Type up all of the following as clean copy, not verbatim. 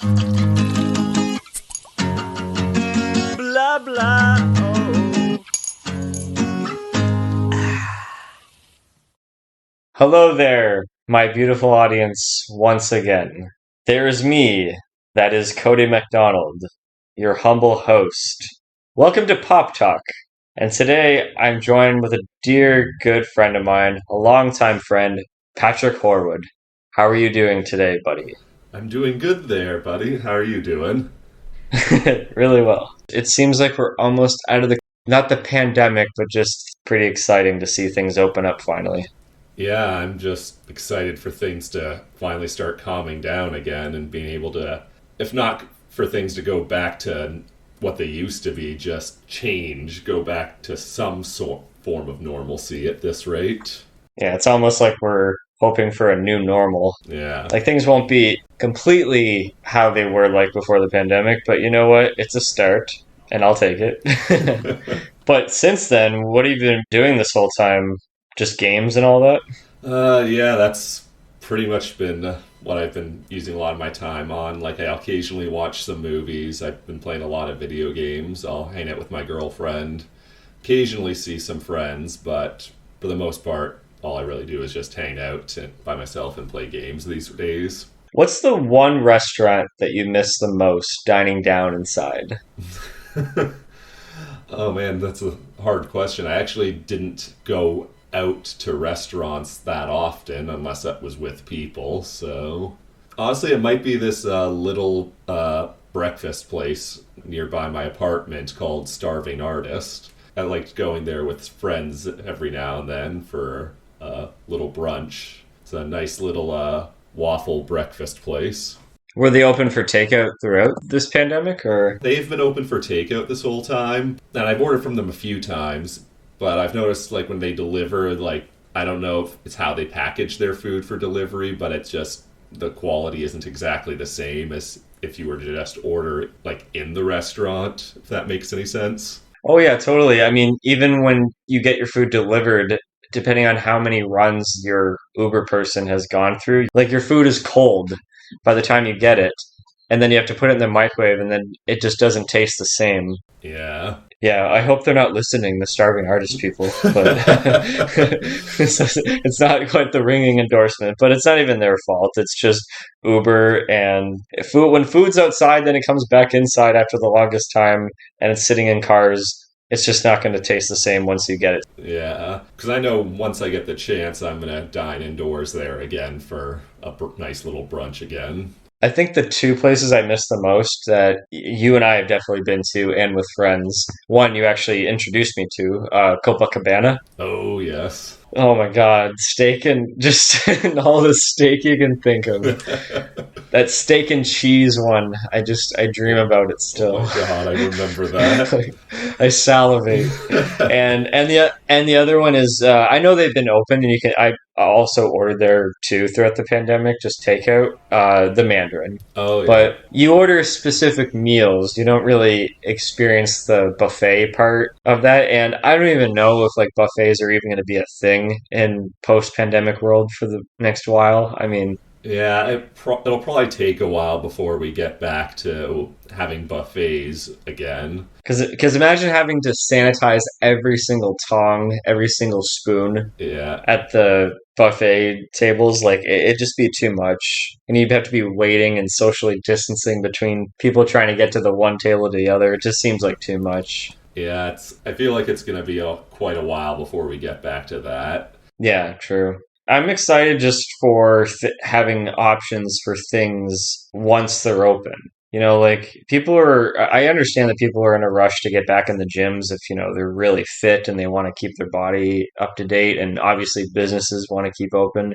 Blah, blah, oh. Hello there, my beautiful audience, once again. There is me, that is Cody MacDonald, your humble host. Welcome to Pop Talk, and today I'm joined with a dear good friend of mine, a longtime friend, Patrick Horwood. How are you doing today, buddy? I'm doing good there, buddy. How are you doing? Really well. It seems like we're almost out of not the pandemic, but just pretty exciting to see things open up finally. Yeah, I'm just excited for things to finally start calming down again and being able to, if not for things to go back to what they used to be, just change, go back to some sort form of normalcy at this rate. Yeah, it's almost like we're hoping for a new normal. Yeah. Like things won't be completely how they were like before the pandemic, but you know what? It's a start, and I'll take it. But since then, what have you been doing this whole time? Just games and all that? Yeah, that's pretty much been what I've been using a lot of my time on. Like, I occasionally watch some movies. I've been playing a lot of video games. I'll hang out with my girlfriend, occasionally see some friends, but for the most part, all I really do is just hang out by myself and play games these days. What's the one restaurant that you miss the most dining down inside? Oh man, that's a hard question. I actually didn't go out to restaurants that often unless that was with people. So honestly, it might be this little breakfast place nearby my apartment called Starving Artist. I liked going there with friends every now and then for a little brunch. It's a nice little waffle breakfast place. Were they open for takeout throughout this pandemic, or? They've been open for takeout this whole time, and I've ordered from them a few times, but I've noticed like when they deliver, like I don't know if it's how they package their food for delivery, but it's just the quality isn't exactly the same as if you were to just order like in the restaurant, if that makes any sense. Oh yeah, totally. I mean, even when you get your food delivered, depending on how many runs your Uber person has gone through, like your food is cold by the time you get it, and then you have to put it in the microwave, and then it just doesn't taste the same. Yeah. Yeah, I hope they're not listening, the starving artist people, but it's not quite the ringing endorsement, but it's not even their fault. It's just Uber and food. When food's outside, then it comes back inside after the longest time, and it's sitting in cars. It's just not going to taste the same once you get it. Yeah, because I know once I get the chance, I'm going to dine indoors there again for a nice little brunch again. I think the two places I miss the most that you and I have definitely been to and with friends. One you actually introduced me to, Copacabana. Oh, yes. Oh my God, steak and just all the steak you can think of. That steak and cheese one, I dream about it Oh still. my god, I remember that. I salivate. And the other one is I know they've been open and you can I also ordered there too throughout the pandemic, just takeout, the Mandarin. Oh, yeah. But you order specific meals, you don't really experience the buffet part of that. And I don't even know if like buffets are even going to be a thing in post-pandemic world for the next while. I mean, Yeah, it'll probably take a while before we get back to having buffets again. because imagine having to sanitize every single tong, every single spoon Yeah, at the buffet tables. Like it'd just be too much, and you'd have to be waiting and socially distancing between people trying to get to the one table to the other. It just seems like too much. yeah, I feel like it's going to be quite a while before we get back to that. Yeah, true. I'm excited just for having options for things once they're open. You know, like people are, I understand that people are in a rush to get back in the gyms if, you know, they're really fit and they want to keep their body up to date. And obviously businesses want to keep open.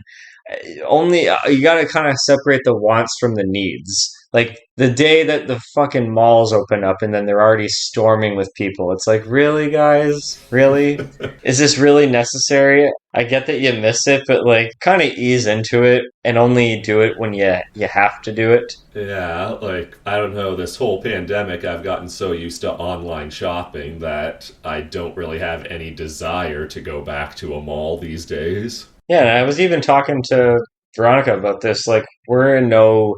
Only, you got to kind of separate the wants from the needs. Like the day that the fucking malls open up and then they're already storming with people. It's like, really, guys? Really? Is this really necessary? I get that you miss it, but like kind of ease into it and only do it when you have to do it. Yeah, like, I don't know, this whole pandemic, I've gotten so used to online shopping that I don't really have any desire to go back to a mall these days. Yeah, and I was even talking to Veronica about this. Like, we're in no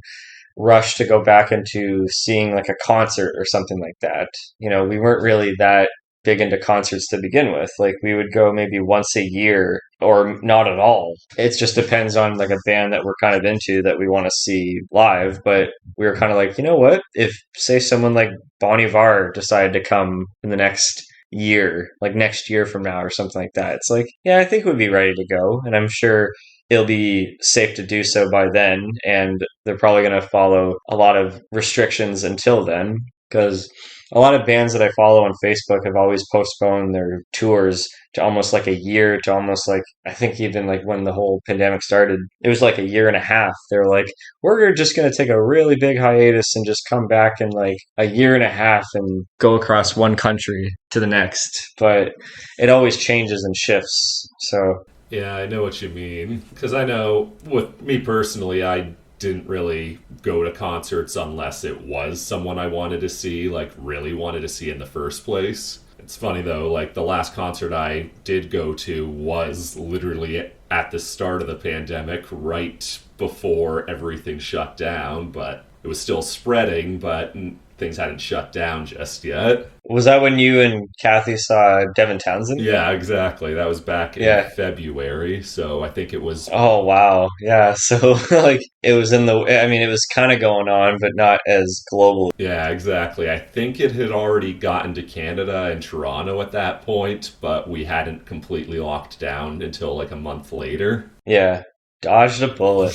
rush to go back into seeing like a concert or something like that. We weren't really that big into concerts to begin with. Like we would go maybe once a year or not at all. It just depends on like a band that we're kind of into that we want to see live. But we were kind of like, you know what? If say someone like Bon Iver decided to come in the next year, like next year from now or something like that, it's like, yeah, I think we'd be ready to go. And I'm sure it'll be safe to do so by then. And they're probably going to follow a lot of restrictions until then because a lot of bands that I follow on Facebook have always postponed their tours to almost like a year to almost like, I think even like when the whole pandemic started, it was like a year and a half. They're like, we're just going to take a really big hiatus and just come back in like a year and a half and go across one country to the next. But it always changes and shifts. So Yeah, I know what you mean. Because I know, with me personally, I didn't really go to concerts unless it was someone I wanted to see, like really wanted to see in the first place. It's funny though, like the last concert I did go to was literally at the start of the pandemic, right before everything shut down, but it was still spreading, but things hadn't shut down just yet. was that when you and Kathy saw Devin Townsend? Yeah, exactly. That was back in Yeah. February, so I think it was. Oh wow. Yeah. So like it was I mean it was kind of going on but not as global. Yeah, exactly. I think it had already gotten to Canada and Toronto at that point, but we hadn't completely locked down until like a month later. Yeah. Dodged a bullet.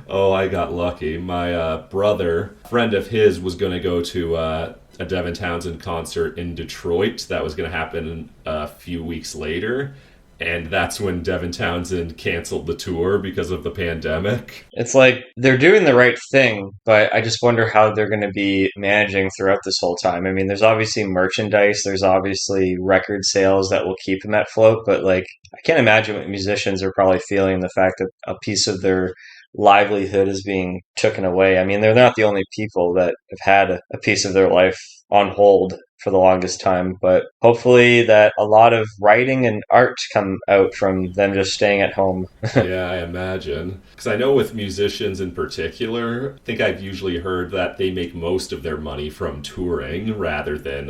Oh, I got lucky. My brother, friend of his, was going to go to a Devin Townsend concert in Detroit that was going to happen a few weeks later. And that's when Devin Townsend canceled the tour because of the pandemic. It's like they're doing the right thing, but I just wonder how they're going to be managing throughout this whole time. I mean, there's obviously merchandise, there's obviously record sales that will keep them afloat, but like I can't imagine what musicians are probably feeling the fact that a piece of their livelihood is being taken away. I mean, they're not the only people that have had a piece of their life on hold for the longest time, but hopefully that a lot of writing and art come out from them just staying at home. Yeah, I imagine. Because I know with musicians in particular, I think I've usually heard that they make most of their money from touring rather than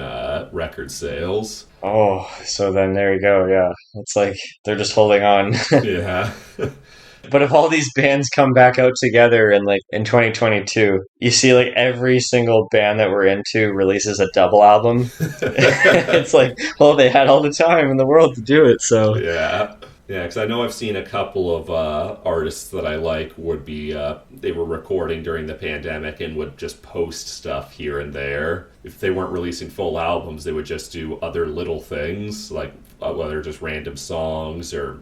record sales. Oh, so then there you go. Yeah. It's like they're just holding on. Yeah. But if all these bands come back out together in like in 2022, you see like every single band that we're into releases a double album. It's like, well, they had all the time in the world to do it. So Yeah. Yeah, because I know I've seen a couple of artists that I like would be, they were recording during the pandemic and would just post stuff here and there. If they weren't releasing full albums, they would just do other little things, like whether just random songs or.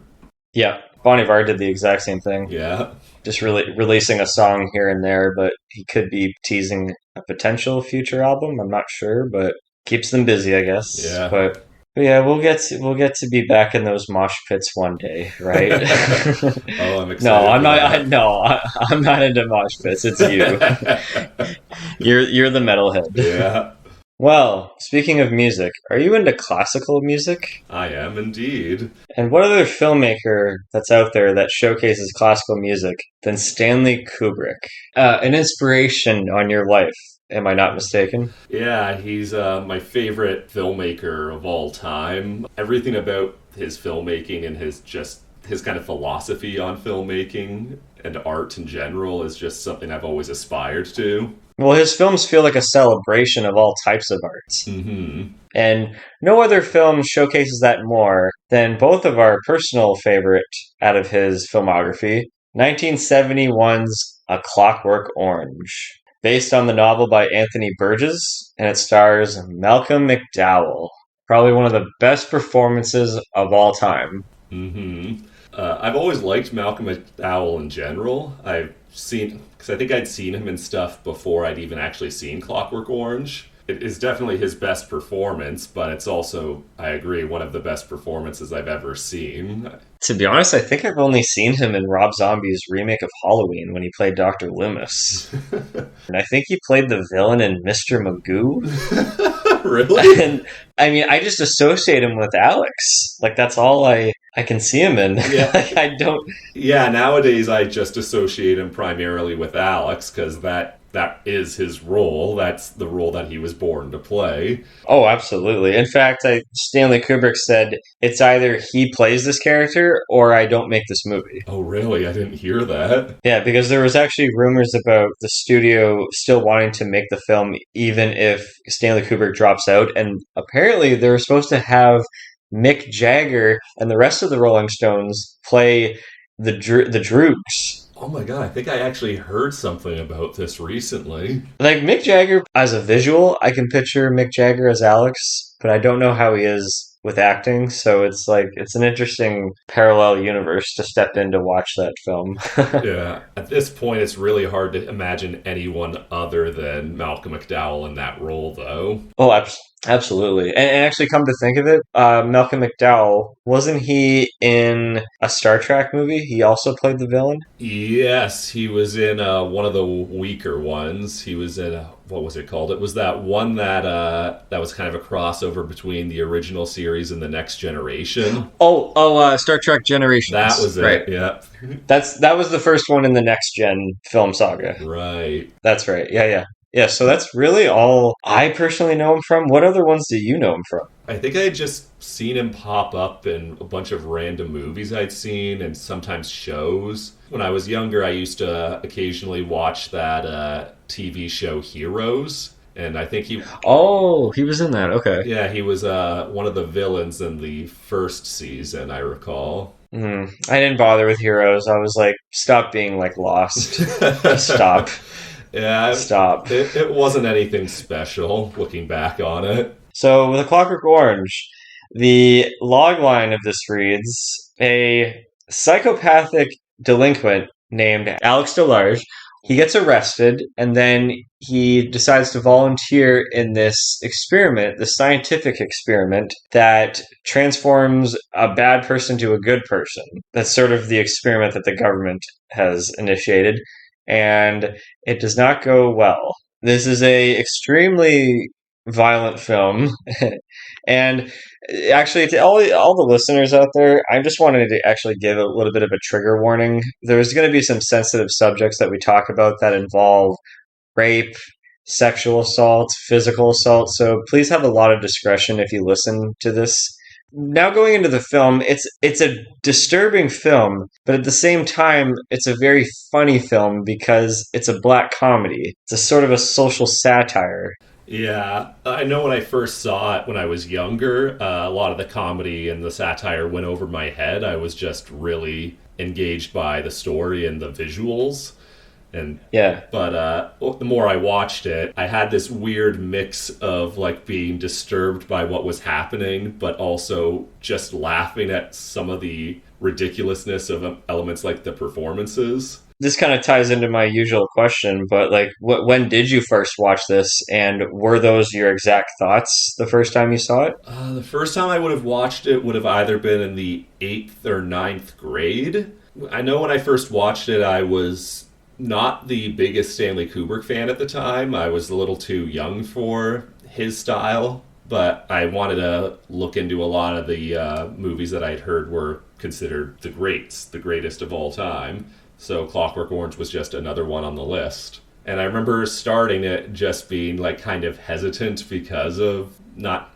yeah, Bon Iver did the exact same thing. Yeah. Just really releasing a song here and there, but he could be teasing a potential future album. I'm not sure, but keeps them busy, I guess. Yeah. But yeah, we'll get to be back in those mosh pits one day, right? Oh, I'm excited. No, I'm for not. that. No, I'm not into mosh pits. It's you. You're the metalhead. Yeah, Well, speaking of music, are you into classical music? I am indeed. And what other filmmaker that's out there that showcases classical music than Stanley Kubrick? An inspiration on your life. Am I not mistaken? Yeah, he's my favorite filmmaker of all time. Everything about his filmmaking and his kind of philosophy on filmmaking and art in general is just something I've always aspired to. Well, his films feel like a celebration of all types of art. Hmm. And no other film showcases that more than both of our personal favorite out of his filmography, 1971's A Clockwork Orange, based on the novel by Anthony Burgess, and it stars Malcolm McDowell. Probably one of the best performances of all time. Hmm. I've always liked Malcolm McDowell in general. I've seen, because I think I'd seen him in stuff before I'd even actually seen Clockwork Orange. It is definitely his best performance, but it's also, I agree, one of the best performances I've ever seen. To be honest, I think I've only seen him in Rob Zombie's remake of Halloween when he played Dr. Loomis. And I think he played the villain in Mr. Magoo. Really? And I mean, I just associate him with Alex. Like that's all I I can see him in. Yeah. Like, I don't. Yeah, nowadays I just associate him primarily with Alex because that is his role. That's the role that he was born to play. Oh, absolutely. In fact, Stanley Kubrick said it's either he plays this character or I don't make this movie. Oh, really? I didn't hear that. Yeah, because there was actually rumors about the studio still wanting to make the film even if Stanley Kubrick drops out, and apparently they were supposed to have Mick Jagger and the rest of the Rolling Stones play the Droogs. Oh my god, I think I actually heard something about this recently. Like Mick Jagger as a visual, I can picture Mick Jagger as Alex, but I don't know how he is with acting. So it's like it's an interesting parallel universe to step in to watch that film. Yeah, at this point, it's really hard to imagine anyone other than Malcolm McDowell in that role, though. Oh, absolutely. And actually, come to think of it, Malcolm McDowell, wasn't he in a Star Trek movie? He also played the villain? Yes, he was in one of the weaker ones. He was in what was it called? It was that one that was kind of a crossover between the original series and the Next Generation. Star Trek Generations. That was it. Right. Yeah. That was the first one in the Next Gen film saga. Right. That's right. Yeah, yeah. Yeah, so that's really all I personally know him from. What other ones do you know him from? I think I had just seen him pop up in a bunch of random movies I'd seen and sometimes shows. When I was younger, I used to occasionally watch that TV show Heroes. And I think he was in that. Okay. yeah, he was one of the villains in the first season, I recall. I didn't bother with Heroes. I was like, stop being like lost. Just stop. Yeah, Stop. it wasn't anything special looking back on it. So, with A Clockwork Orange, the log line of this reads a psychopathic delinquent named Alex Delarge. He gets arrested and then he decides to volunteer in this experiment, this scientific experiment that transforms a bad person to a good person. That's sort of the experiment that the government has initiated, and it does not go well. This is a extremely violent film, and actually, to all the listeners out there, I just wanted to actually give a little bit of a trigger warning. There's going to be some sensitive subjects that we talk about that involve rape, sexual assault, physical assault. So please have a lot of discretion if you listen to this. Now going into the film, it's a disturbing film, but at the same time, it's a very funny film because it's a black comedy. It's a sort of a social satire. Yeah, I know when I first saw it when I was younger, a lot of the comedy and the satire went over my head. I was just really engaged by the story and the visuals. And Yeah. but the more I watched it, I had this weird mix of like being disturbed by what was happening, but also just laughing at some of the ridiculousness of elements like the performances. This kind of ties into my usual question, but like, when did you first watch this, and were those your exact thoughts the first time you saw it? The first time I would have watched it would have either been in the 8th or ninth grade. I know when I first watched it, I was not the biggest Stanley Kubrick fan at the time. I was a little too young for his style, but I wanted to look into a lot of the movies that I'd heard were considered the greats, the greatest of all time. So Clockwork Orange was just another one on the list. And I remember starting it just being like kind of hesitant because of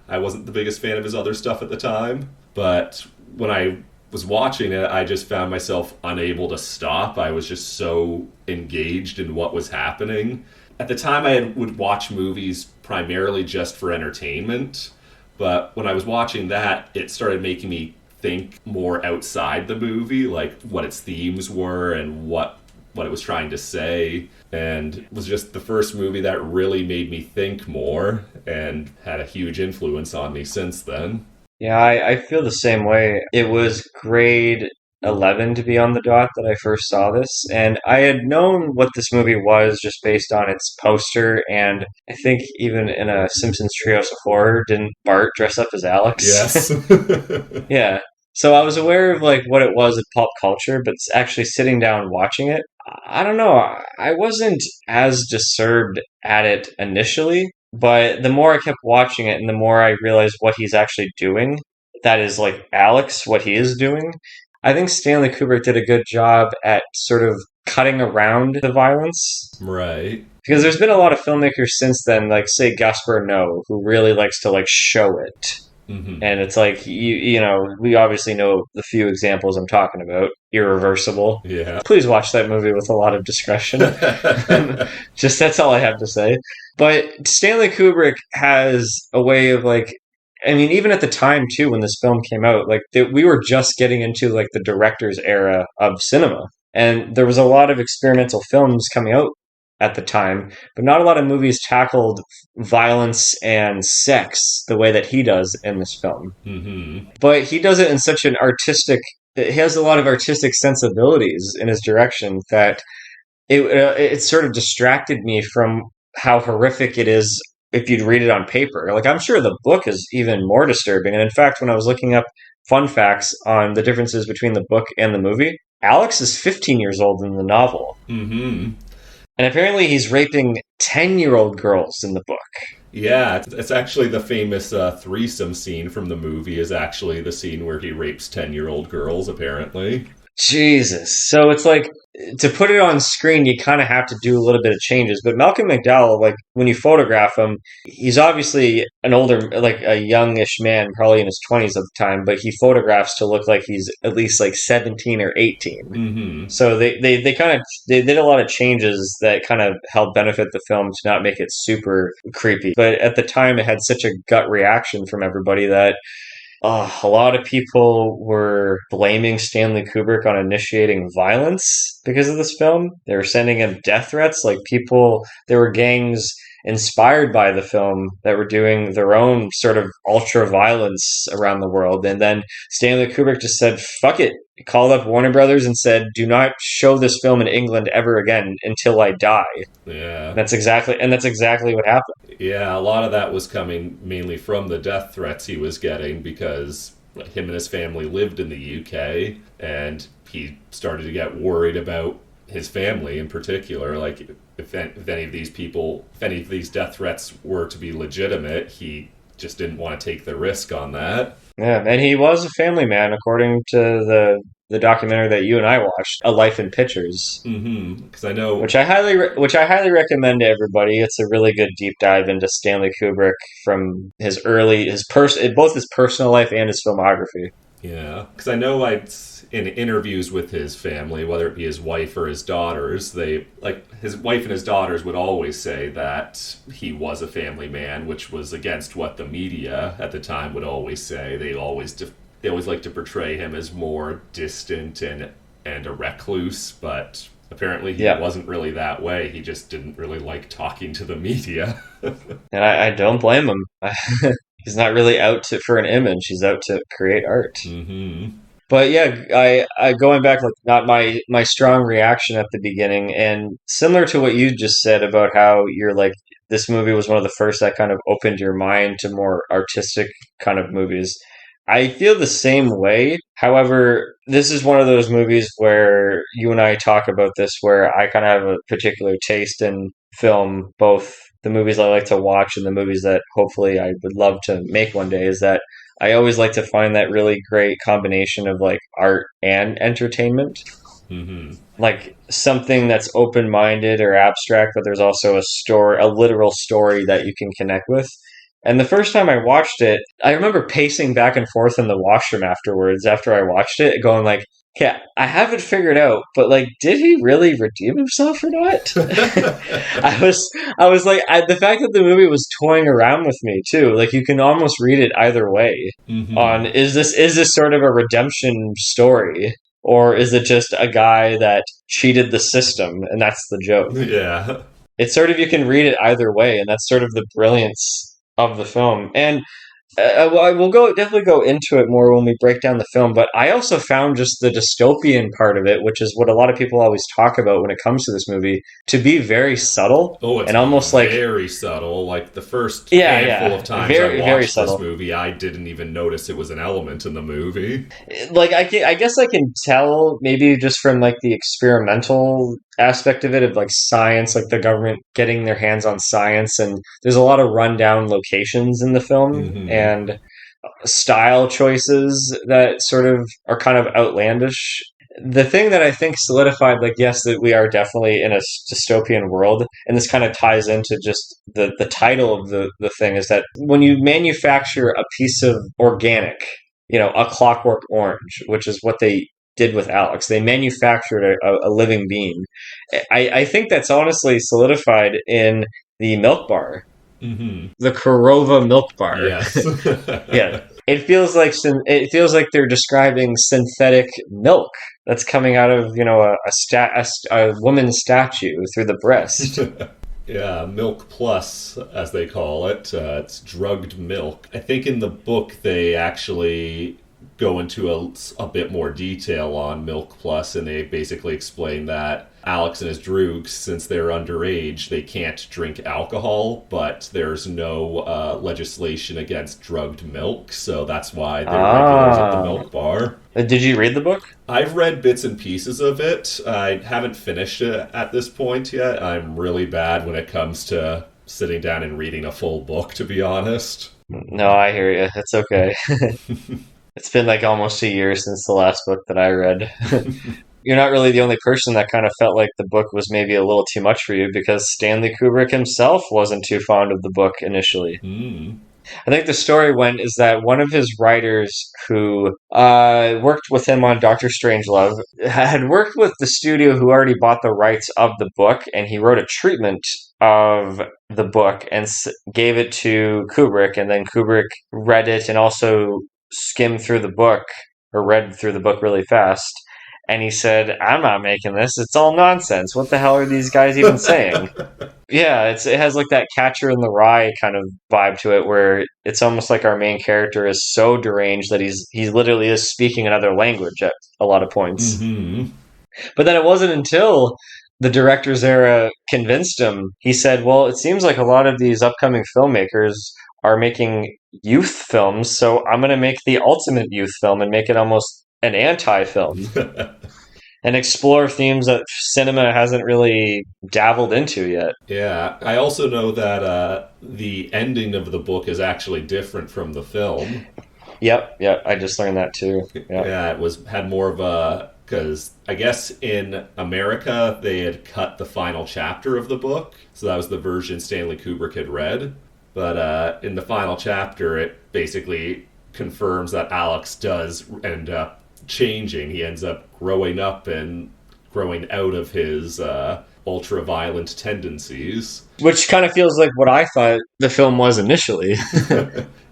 I wasn't the biggest fan of his other stuff at the time. But when I was watching it, I just found myself unable to stop. I was just so engaged in what was happening. At the time, would watch movies primarily just for entertainment. But when I was watching that, it started making me think more outside the movie, like what its themes were and what it was trying to say. And it was just the first movie that really made me think more and had a huge influence on me since then. Yeah, I feel the same way. It was grade 11 to be on the dot that I first saw this, and I had known what this movie was just based on its poster, and I think even in a Simpsons Treehouse of Horror, didn't Bart dress up as Alex? Yes. Yeah. So I was aware of like what it was in pop culture, but actually sitting down watching it, I don't know. I wasn't as disturbed at it initially, but the more I kept watching it and the more I realized what he's actually doing, that is like Alex, what he is doing. I think Stanley Kubrick did a good job at sort of cutting around the violence. Right. Because there's been a lot of filmmakers since then, like say Gaspar Noé, who really likes to like show it. Mm-hmm. And it's like you know, we obviously know the few examples I'm talking about. Irreversible. Yeah. Please watch that movie with a lot of discretion. Just that's all I have to say. But Stanley Kubrick has a way of like, I mean, even at the time too, when this film came out, like we were just getting into like the director's era of cinema, and there was a lot of experimental films coming out at the time, but not a lot of movies tackled violence and sex the way that he does in this film. Mm-hmm. But he does it in such an artistic. He has a lot of artistic sensibilities in his direction that it sort of distracted me from how horrific it is if you'd read it on paper. Like, I'm sure the book is even more disturbing. And in fact, when I was looking up fun facts on the differences between the book and the movie, Alex is 15 years old in the novel. Mm-hmm. And apparently he's raping 10-year-old girls in the book. Yeah, it's actually the famous threesome scene from the movie is actually the scene where he rapes 10-year-old girls, apparently. Jesus. So it's like, to put it on screen, you kind of have to do a little bit of changes. But Malcolm McDowell, like, when you photograph him, he's obviously an older, like a youngish man, probably in his 20s at the time, but he photographs to look like he's at least like 17 or 18. Mm-hmm. So they did a lot of changes that kind of helped benefit the film to not make it super creepy. But at the time, it had such a gut reaction from everybody that a lot of people were blaming Stanley Kubrick on initiating violence because of this film. They were sending him death threats. Like there were gangs inspired by the film that were doing their own sort of ultra violence around the world. And then Stanley Kubrick just said, fuck it. He called up Warner Brothers and said, do not show this film in England ever again until I die. Yeah. That's exactly what happened. Yeah, a lot of that was coming mainly from the death threats he was getting because him and his family lived in the UK and he started to get worried about his family in particular. Like, if any of these death threats were to be legitimate, he just didn't want to take the risk on that. Yeah, and he was a family man, according to the documentary that you and I watched, A Life in Pictures. Mm-hmm. Because I know, which I highly recommend to everybody. It's a really good deep dive into Stanley Kubrick from both his personal life and his filmography. Yeah, because I know in interviews with his family, whether it be his wife or his daughters, his wife and his daughters would always say that he was a family man, which was against what the media at the time would always say. They always like to portray him as more distant and a recluse, but apparently he wasn't really that way. He just didn't really like talking to the media. And I don't blame him. He's not really out for an image. He's out to create art. Mm-hmm. But yeah, I going back, like, not my strong reaction at the beginning, and similar to what you just said about how you're like, this movie was one of the first that kind of opened your mind to more artistic kind of movies. I feel the same way. However, this is one of those movies where you and I talk about this, where I kind of have a particular taste in film, both the movies I like to watch and the movies that hopefully I would love to make one day, is that I always like to find that really great combination of like art and entertainment. Mm-hmm. Like something that's open-minded or abstract, but there's also a literal story that you can connect with. And the first time I watched it, I remember pacing back and forth in the washroom afterwards after I watched it, going like, yeah, I have it figured out, but like, did he really redeem himself or not? I was like, the fact that the movie was toying around with me too. Like, you can almost read it either way. Mm-hmm. On is this sort of a redemption story, or is it just a guy that cheated the system and that's the joke? Yeah, it's sort of, you can read it either way, and that's sort of the brilliance of the film. And we'll definitely go into it more when we break down the film, but I also found just the dystopian part of it, which is what a lot of people always talk about when it comes to this movie, to be very subtle. Oh, it's and almost like very subtle. Like the first handful of times I watched this movie, I didn't even notice it was an element in the movie. Like, I guess I can tell maybe just from like the experimental aspect of it, of like science, like the government getting their hands on science, and there's a lot of rundown locations in the film. Mm-hmm. And style choices that sort of are kind of outlandish. The thing that I think solidified, like, yes, that we are definitely in a dystopian world, and this kind of ties into just the title of the thing, is that when you manufacture a piece of organic, a Clockwork Orange, which is what they did with Alex, they manufactured a living being. I think that's honestly solidified in the milk bar, the Korova milk bar. Yes. Yeah, it feels like they're describing synthetic milk that's coming out of a woman's statue through the breast. Yeah, Milk Plus, as they call it. It's drugged milk. I think in the book they actually go into a bit more detail on Milk Plus, and they basically explain that Alex and his droogs, since they're underage, they can't drink alcohol, but there's no legislation against drugged milk, so that's why they're regulars at the milk bar. Did you read the book? I've read bits and pieces of it. I haven't finished it at this point yet. I'm really bad when it comes to sitting down and reading a full book, to be honest. No, I hear you. It's okay. It's been like almost a year since the last book that I read. You're not really the only person that kind of felt like the book was maybe a little too much for you, because Stanley Kubrick himself wasn't too fond of the book initially. I think the story went is that one of his writers who worked with him on Doctor Strangelove had worked with the studio who already bought the rights of the book, and he wrote a treatment of the book and gave it to Kubrick, and then Kubrick read it and also skimmed through the book, or read through the book really fast. And he said, "I'm not making this. It's all nonsense. What the hell are these guys even saying?" Yeah, it has like that Catcher in the Rye kind of vibe to it, where it's almost like our main character is so deranged that he literally is speaking another language at a lot of points. But then it wasn't until the director's era convinced him. He said, "Well, it seems like a lot of these upcoming filmmakers are making youth films, so I'm going to make the ultimate youth film and make it almost an anti-film." And explore themes that cinema hasn't really dabbled into yet. Yeah, I also know that the ending of the book is actually different from the film. Yep, I just learned that too. Yep. Yeah, had more of a, because I guess in America they had cut the final chapter of the book, so that was the version Stanley Kubrick had read. But in the final chapter, it basically confirms that Alex does end up changing. He ends up growing up and growing out of his ultra-violent tendencies. Which kind of feels like what I thought the film was initially.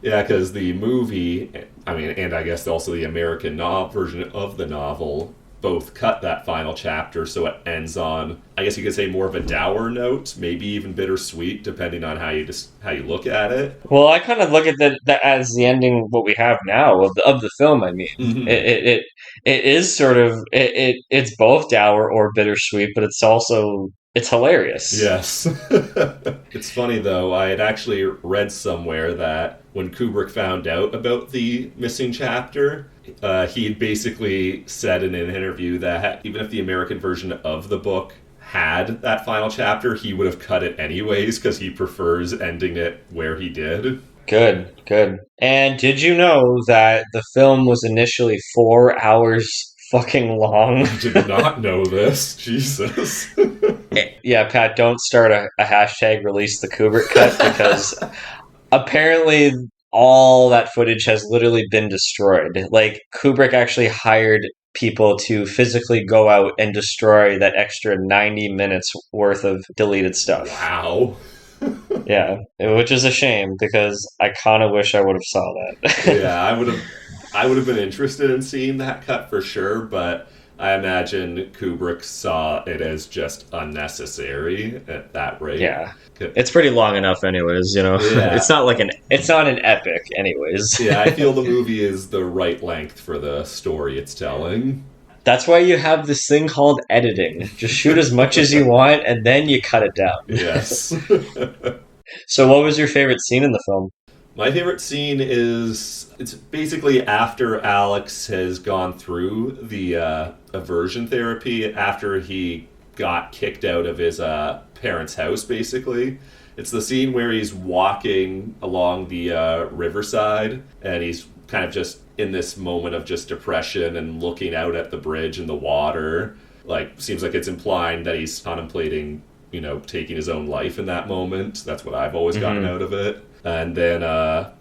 Yeah, because the movie, and I guess also the American version of the novel, both cut that final chapter, so it ends on, I guess you could say, more of a dour note, maybe even bittersweet, depending on how you look at it. Well, I kind of look at that as the ending what we have now of the film. I mean, it is sort of it's both dour or bittersweet, but it's hilarious. Yes. It's funny, though. I had actually read somewhere that when Kubrick found out about the missing chapter, he had basically said in an interview that even if the American version of the book had that final chapter, he would have cut it anyways, because he prefers ending it where he did. Good. And did you know that the film was initially 4 hours fucking long? I did not know this. Jesus. Yeah, Pat, don't start a hashtag release the Kubrick cut, because apparently all that footage has literally been destroyed. Like, Kubrick actually hired people to physically go out and destroy that extra 90 minutes worth of deleted stuff. Wow. Yeah, which is a shame, because I kind of wish I would have saw that. Yeah, I would have been interested in seeing that cut for sure, but I imagine Kubrick saw it as just unnecessary at that rate. Yeah, it's pretty long enough, anyways. Yeah. It's not an epic, anyways. Yeah, I feel the movie is the right length for the story it's telling. That's why you have this thing called editing. Just shoot as much as you want, and then you cut it down. Yes. So, what was your favorite scene in the film? My favorite scene it's basically after Alex has gone through the aversion therapy, after he got kicked out of his parents' house, basically. It's the scene where he's walking along the riverside, and he's kind of just in this moment of just depression and looking out at the bridge and the water. Like, seems like it's implying that he's contemplating, taking his own life in that moment. That's what I've always gotten out of it. And then a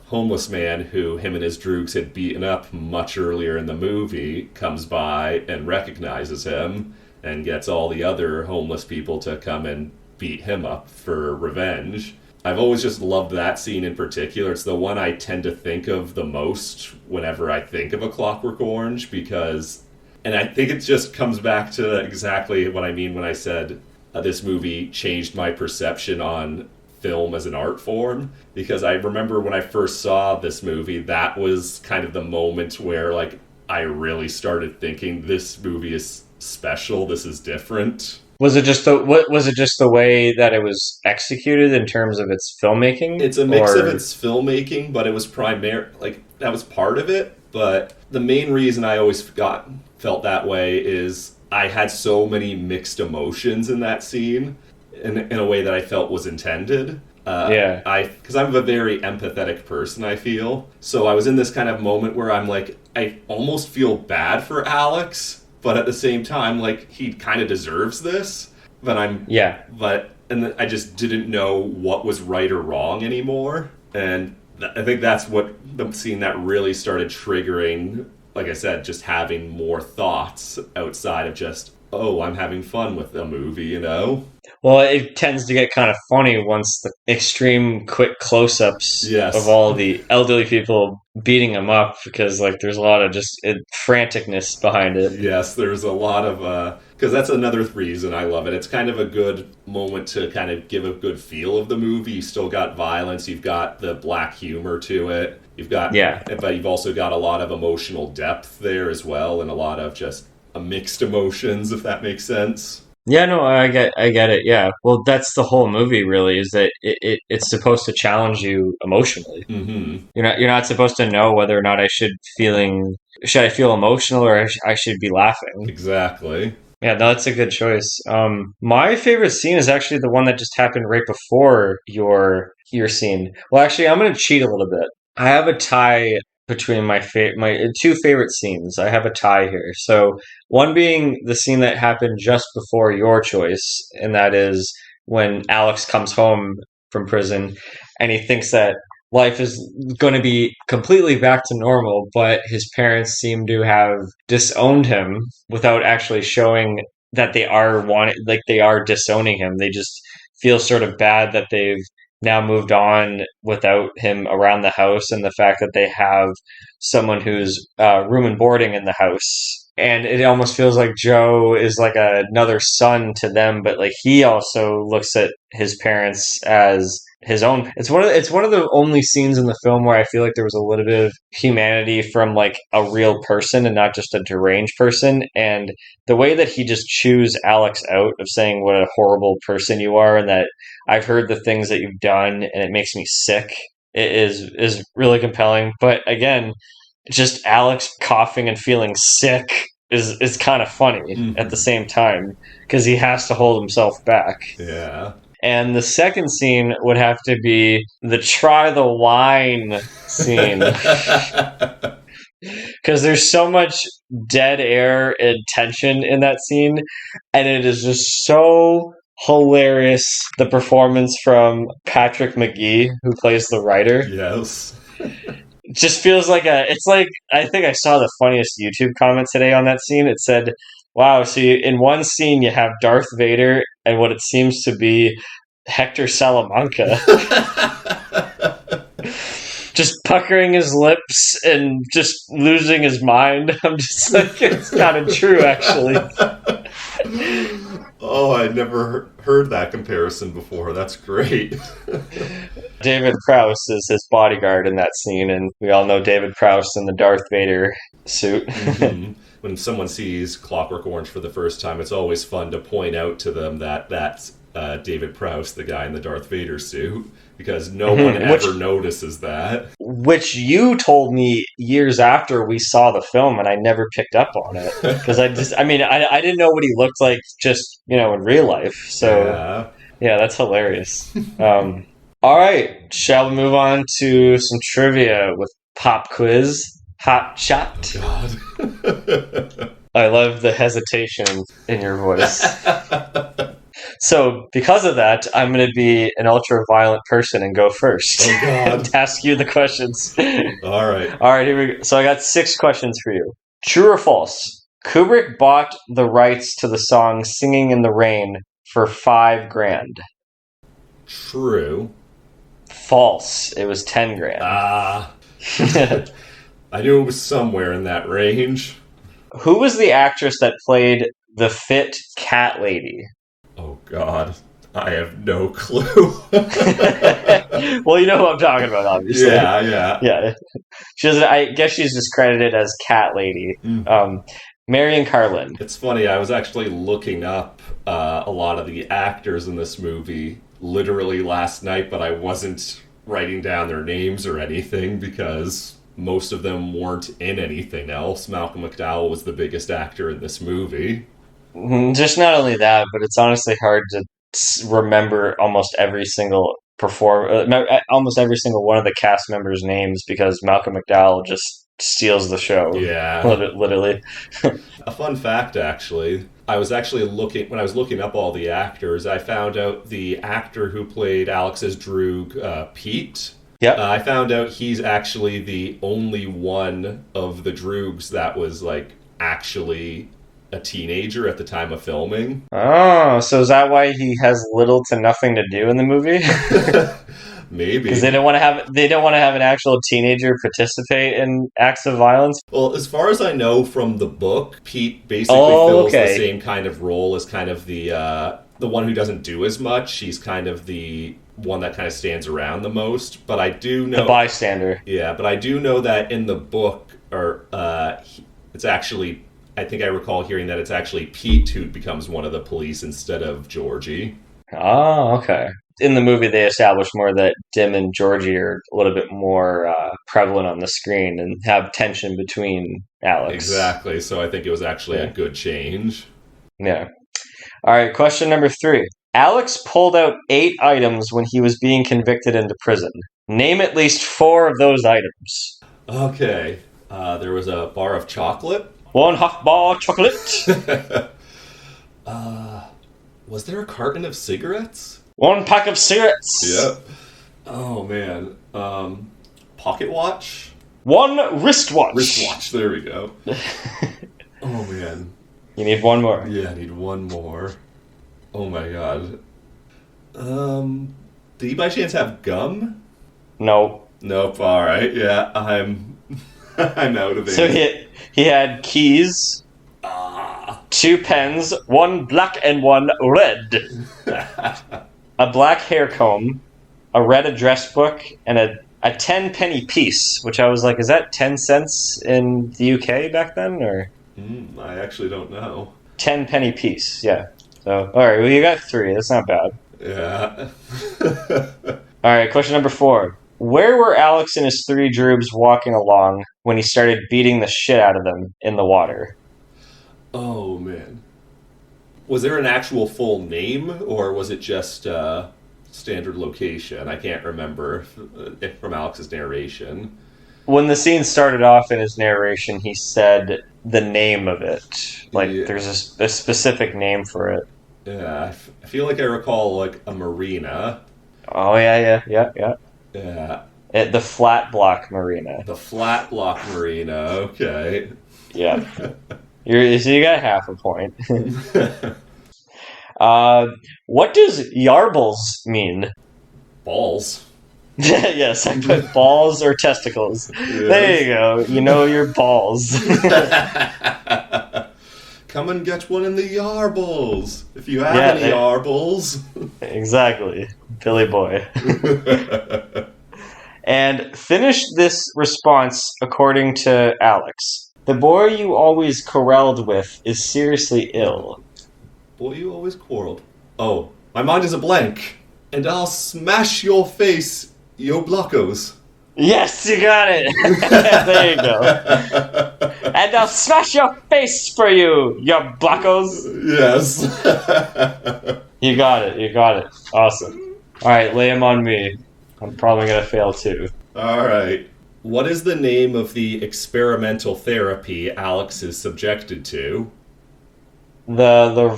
homeless man who him and his droogs had beaten up much earlier in the movie comes by and recognizes him and gets all the other homeless people to come and beat him up for revenge. I've always just loved that scene in particular. It's the one I tend to think of the most whenever I think of A Clockwork Orange, and I think it just comes back to exactly what I mean when I said this movie changed my perception on film as an art form, because I remember when I first saw this movie, that was kind of the moment where like I really started thinking this movie is special, this is different. Was it just the way that it was executed in terms of its filmmaking? It's a mix of its filmmaking, but it was that was part of it. But the main reason I always felt that way is I had so many mixed emotions in that scene, in a way that I felt was intended. Because I'm a very empathetic person, I feel. So I was in this kind of moment where I'm like, I almost feel bad for Alex, but at the same time, like, he kind of deserves this. But I just didn't know what was right or wrong anymore. And I think that's what the scene that really started triggering, like I said, just having more thoughts outside of just, oh, I'm having fun with the movie, Well, it tends to get kind of funny once the extreme quick close-ups of all the elderly people beating them up, because like there's a lot of just franticness behind it. Yes, there's a lot of because that's another reason I love it. It's kind of a good moment to kind of give a good feel of the movie. You still got violence, you've got the black humor to it, but you've also got a lot of emotional depth there as well, and a lot of just mixed emotions, if that makes sense. Yeah, no, I get it. Yeah, well, that's the whole movie, really, is that it's supposed to challenge you emotionally. Mm-hmm. You're not supposed to know whether or not should I feel emotional or I should be laughing. Exactly. Yeah, no, that's a good choice. My favorite scene is actually the one that just happened right before your scene. Well, actually, I'm going to cheat a little bit. I have a tie between my two favorite scenes. I have a tie here. So one being the scene that happened just before your choice, and that is when Alex comes home from prison and he thinks that life is going to be completely back to normal, but his parents seem to have disowned him without actually showing that they are disowning him. They just feel sort of bad that they've now moved on without him around the house, and the fact that they have someone who's room and boarding in the house. And it almost feels like Joe is like another son to them, but like he also looks at his parents as his own. It's one of the only scenes in the film where I feel like there was a little bit of humanity from like a real person and not just a deranged person. And the way that he just chews Alex out of saying what a horrible person you are, and that I've heard the things that you've done and it makes me sick, it is really compelling. But again, just Alex coughing and feeling sick is kind of funny at the same time, because he has to hold himself back. Yeah. And the second scene would have to be the try the wine scene. Because there's so much dead air and tension in that scene, and it is just so hilarious. The performance from Patrick McGee, who plays the writer. Yes. Just feels like it's like, I think I saw the funniest YouTube comment today on that scene. It said, wow, so in one scene you have Darth Vader and what it seems to be Hector Salamanca. Just puckering his lips and just losing his mind. I'm just like, it's kind of true, actually. Oh, I'd never heard that comparison before. That's great. David Prowse is his bodyguard in that scene, and we all know David Prowse in the Darth Vader suit. Mm-hmm. When someone sees Clockwork Orange for the first time, it's always fun to point out to them that David Prowse, the guy in the Darth Vader suit, because no one ever notices that. Which you told me years after we saw the film, and I never picked up on it. Because I didn't know what he looked like just, in real life. So, yeah that's hilarious. All right, shall we move on to some trivia with pop quiz? Hot shot. Oh, God. I love the hesitation in your voice. So, because of that, I'm going to be an ultra-violent person and go first. Oh, God. To ask you the questions. All right. All right, here we go. So, I got 6 questions for you. True or false? Kubrick bought the rights to the song Singing in the Rain for $5,000. True. False. It was $10,000. I knew it was somewhere in that range. Who was the actress that played the fit cat lady? Oh, God. I have no clue. Well, you know who I'm talking about, obviously. Yeah. I guess she's just credited as Cat Lady. Marion Carlin. It's funny, I was actually looking up a lot of the actors in this movie literally last night, but I wasn't writing down their names or anything because most of them weren't in anything else. Malcolm McDowell was the biggest actor in this movie. Just not only that, but it's honestly hard to remember almost every single almost every single one of the cast members' names because Malcolm McDowell just steals the show. Yeah. Literally. A fun fact, actually. When I was looking up all the actors, I found out the actor who played Alex's droog, Pete. Yeah. I found out he's actually the only one of the droogs that was, actually a teenager at the time of filming. Oh, so is that why he has little to nothing to do in the movie? Maybe because they don't want to have an actual teenager participate in acts of violence. Well, as far as I know from the book, Pete basically fills the same kind of role as kind of the one who doesn't do as much. He's kind of the one that kind of stands around the most. But I do know the bystander. Yeah, but I do know that in the book, it's actually. I think I recall hearing that it's actually Pete who becomes one of the police instead of Georgie. Oh, okay. In the movie, they establish more that Dim and Georgie are a little bit more prevalent on the screen and have tension between Alex. Exactly. So I think it was actually a good change. Yeah. All right, question number 3. Alex pulled out 8 items when he was being convicted into prison. Name at least 4 of those items. Okay. There was a bar of chocolate. 1 half bar chocolate. Was there a carton of cigarettes? 1 pack of cigarettes. Yep. Oh, man. Pocket watch? 1 wristwatch. Wristwatch, there we go. Oh, man. You need 1 more. Yeah, I need 1 more. Oh, my God. Do you by chance have gum? No. Nope, alright. Yeah, I'm out of it. So he had keys, 2 pens, 1 black and 1 red, a black hair comb, a red address book, and a 10 penny piece, which I was like, is that 10 cents in the UK back then? Or I actually don't know. 10 penny piece, yeah. So, alright, well, you got 3. That's not bad. Yeah. Alright, question number 4. Where were Alex and his 3 droobs walking along when he started beating the shit out of them in the water? Oh, man. Was there an actual full name, or was it just standard location? I can't remember from Alex's narration. When the scene started off in his narration, he said the name of it. There's a specific name for it. Yeah, I feel like I recall, a marina. Oh, yeah. Yeah. The Flat Block Marina. The Flat Block Marina, okay. Yeah. So you got half a point. What does yarbles mean? Balls. Yes, I put balls or testicles. Yes. There you go. You know your balls. Come and get one in the yarbles. If you have any yarbles. Exactly. Billy Boy. And finish this response according to Alex. The boy you always quarreled with is seriously ill. Boy you always quarreled. Oh, My mind is a blank. And I'll smash your face, yo blockos. Yes, you got it. There you go. And I'll smash your face for you, you blockos. Yes. You got it. You got it. Awesome. All right, lay him on me. I'm probably gonna fail too. All right. What is the name of the experimental therapy Alex is subjected to? The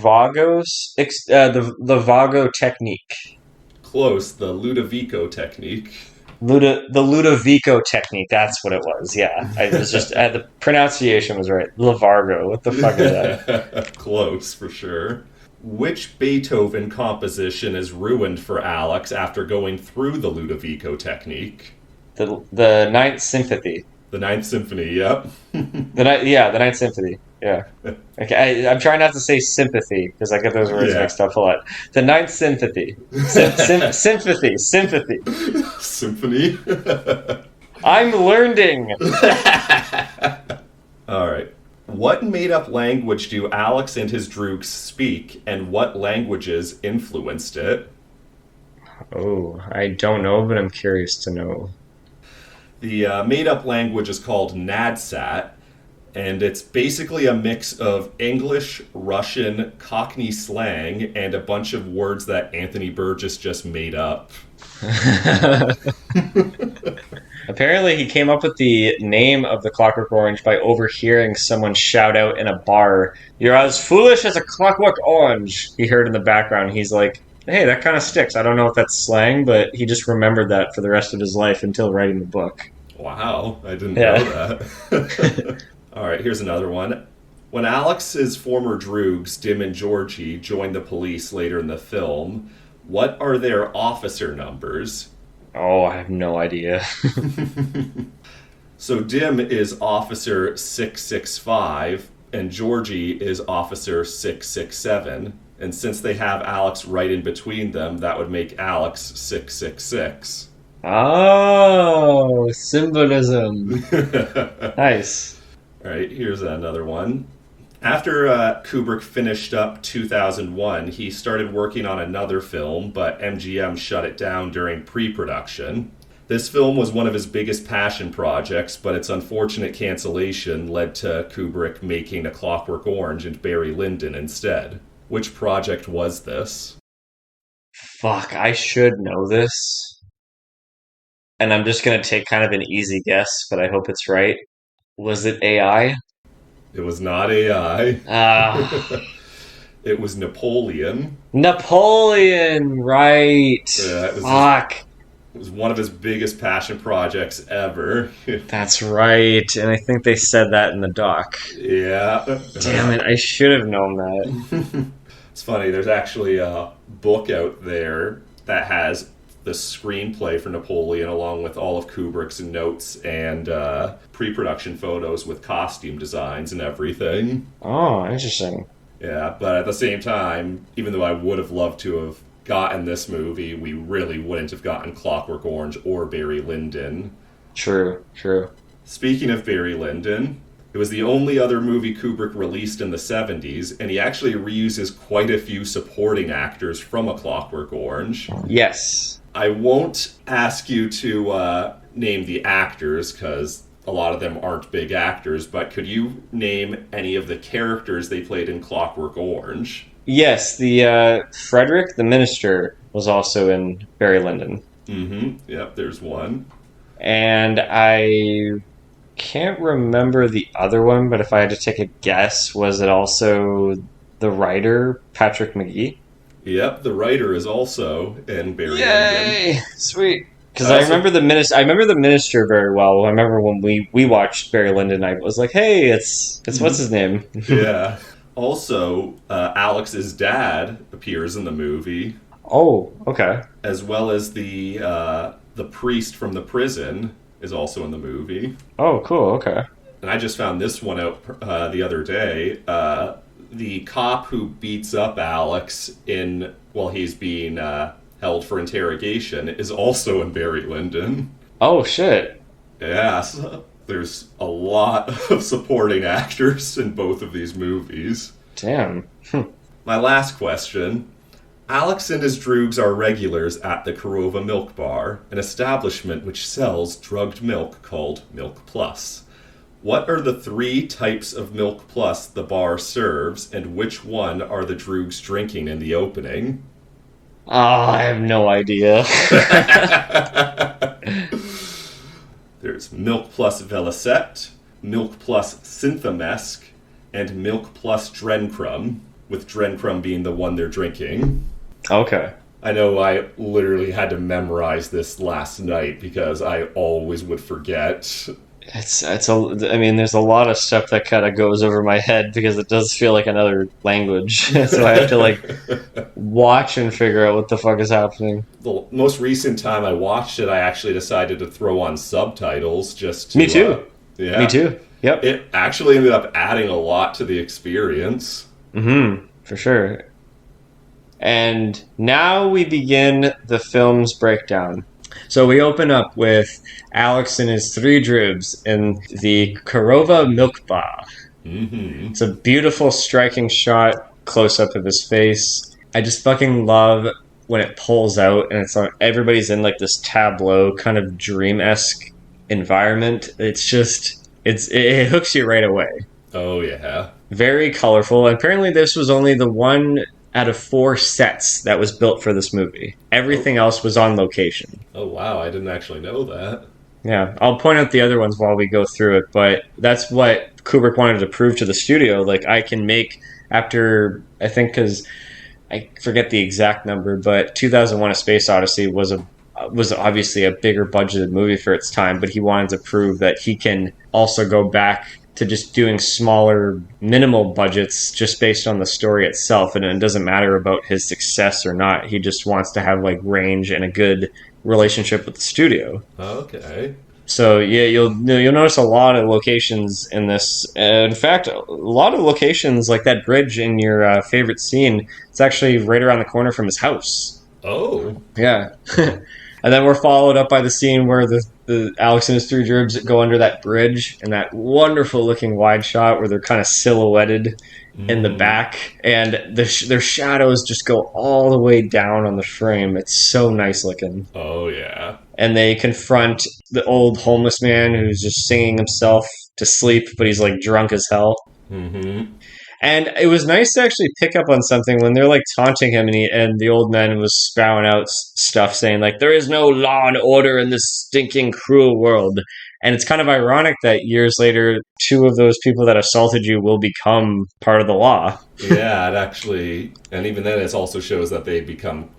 Vago technique. Close, the Ludovico technique. The Ludovico technique. That's what it was. Yeah, I was just the pronunciation was right. Lavargo. What the fuck is that? Close for sure. Which Beethoven composition is ruined for Alex after going through the Ludovico technique? The Ninth Symphony. The Ninth Symphony. Yep. The Ninth Symphony. Yeah. Okay, I'm trying not to say sympathy because I get those words mixed up a lot. The Ninth Sympathy. Sympathy. Symphony. I'm learning. All right. What made-up language do Alex and his droogs speak, and what languages influenced it? Oh, I don't know, but I'm curious to know. The made-up language is called Nadsat, and it's basically a mix of English, Russian, Cockney slang, and a bunch of words that Anthony Burgess just made up. Apparently, he came up with the name of the Clockwork Orange by overhearing someone shout out in a bar, "You're as foolish as a Clockwork Orange," he heard in the background. He's like, hey, that kind of sticks. I don't know if that's slang, but he just remembered that for the rest of his life until writing the book. Wow, I didn't know that. All right, here's another one. When Alex's former droogs, Dim and Georgie, join the police later in the film, what are their officer numbers? Oh, I have no idea. So Dim is Officer 665, and Georgie is Officer 667. And since they have Alex right in between them, that would make Alex 666. Oh, symbolism. Nice. All right, here's another one. After Kubrick finished up 2001, he started working on another film, but MGM shut it down during pre-production. This film was one of his biggest passion projects, but its unfortunate cancellation led to Kubrick making A Clockwork Orange and Barry Lyndon instead. Which project was this? Fuck, I should know this. And I'm just going to take kind of an easy guess, but I hope it's right. Was it AI? It was not AI. It was Napoleon. Napoleon, right. Fuck. It was one of his biggest passion projects ever. That's right. And I think they said that in the doc. Yeah. Damn it, I should have known that. It's funny, there's actually a book out there that has the screenplay for Napoleon along with all of Kubrick's notes and pre-production photos with costume designs and everything. Oh, interesting. Yeah, but at the same time, even though I would have loved to have gotten this movie, we really wouldn't have gotten Clockwork Orange or Barry Lyndon. True. Speaking of Barry Lyndon, it was the only other movie Kubrick released in the 70s, and he actually reuses quite a few supporting actors from A Clockwork Orange. Yes. I won't ask you to name the actors, because a lot of them aren't big actors, but could you name any of the characters they played in Clockwork Orange? Yes, the Frederick, the minister, was also in Barry Lyndon. Mm-hmm. Yep, there's one. And I can't remember the other one, but if I had to take a guess, was it also the writer, Patrick McGee? Yep, the writer is also in Barry Yay! Lyndon. Sweet. Because I remember the minister. I remember the minister very well. I remember when we watched Barry Lyndon, I was like, "Hey, it's what's his name?" Yeah. Also, Alex's dad appears in the movie. Oh, okay. As well as the priest from the prison is also in the movie. Oh, cool. Okay. And I just found this one out the other day. The cop who beats up Alex while he's being held for interrogation is also in Barry Lyndon. Oh, shit. Yeah, so there's a lot of supporting actors in both of these movies. Damn. My last question. Alex and his droogs are regulars at the Korova Milk Bar, an establishment which sells drugged milk called Milk Plus. What are the 3 types of Milk Plus the bar serves, and which one are the droogs drinking in the opening? Oh, I have no idea. There's Milk Plus Velicette, Milk Plus Synthamesque, and Milk Plus Drencrum, with Drencrum being the one they're drinking. Okay. I know I literally had to memorize this last night because I always would forget. I mean, there's a lot of stuff that kind of goes over my head because it does feel like another language. So I have to like watch and figure out what the fuck is happening. The most recent time I watched it, I actually decided to throw on subtitles just to... Me too. Yeah. Me too. Yep. It actually ended up adding a lot to the experience. Mm-hmm. For sure. And now we begin the film's breakdown. So we open up with Alex and his 3 dribs in the Korova Milk Bar. Mm-hmm. It's a beautiful, striking shot, close-up of his face. I just fucking love when it pulls out and everybody's in like this tableau kind of dream-esque environment. It's just, it hooks you right away. Oh, yeah. Very colorful. Apparently this was only the 1 out of 4 sets that was built for this movie. Everything else was on location. Oh, wow. I didn't actually know that. Yeah, I'll point out the other ones while we go through it, but that's what Kubrick wanted to prove to the studio. Like, I can make, after, I think, because I forget the exact number, but 2001: A Space Odyssey was obviously a bigger budgeted movie for its time, but he wanted to prove that he can also go back to just doing smaller, minimal budgets just based on the story itself, and it doesn't matter about his success or not. He just wants to have like range and a good relationship with the studio. Okay. So yeah, you'll notice a lot of locations in this. In fact, a lot of locations like that bridge in your favorite scene. It's actually right around the corner from his house. Oh. Yeah. And then we're followed up by the scene where the Alex and his 3 dribs go under that bridge, and that wonderful looking wide shot where they're kind of silhouetted in the back, and their shadows just go all the way down on the frame. It's so nice looking. Oh, yeah. And they confront the old homeless man who's just singing himself to sleep, but he's like drunk as hell. Mm-hmm. And it was nice to actually pick up on something when they're like taunting him, and the old man was spouting out stuff saying like, there is no law and order in this stinking cruel world. And it's kind of ironic that years later, 2 of those people that assaulted you will become part of the law. Yeah, it actually, and even then it also shows that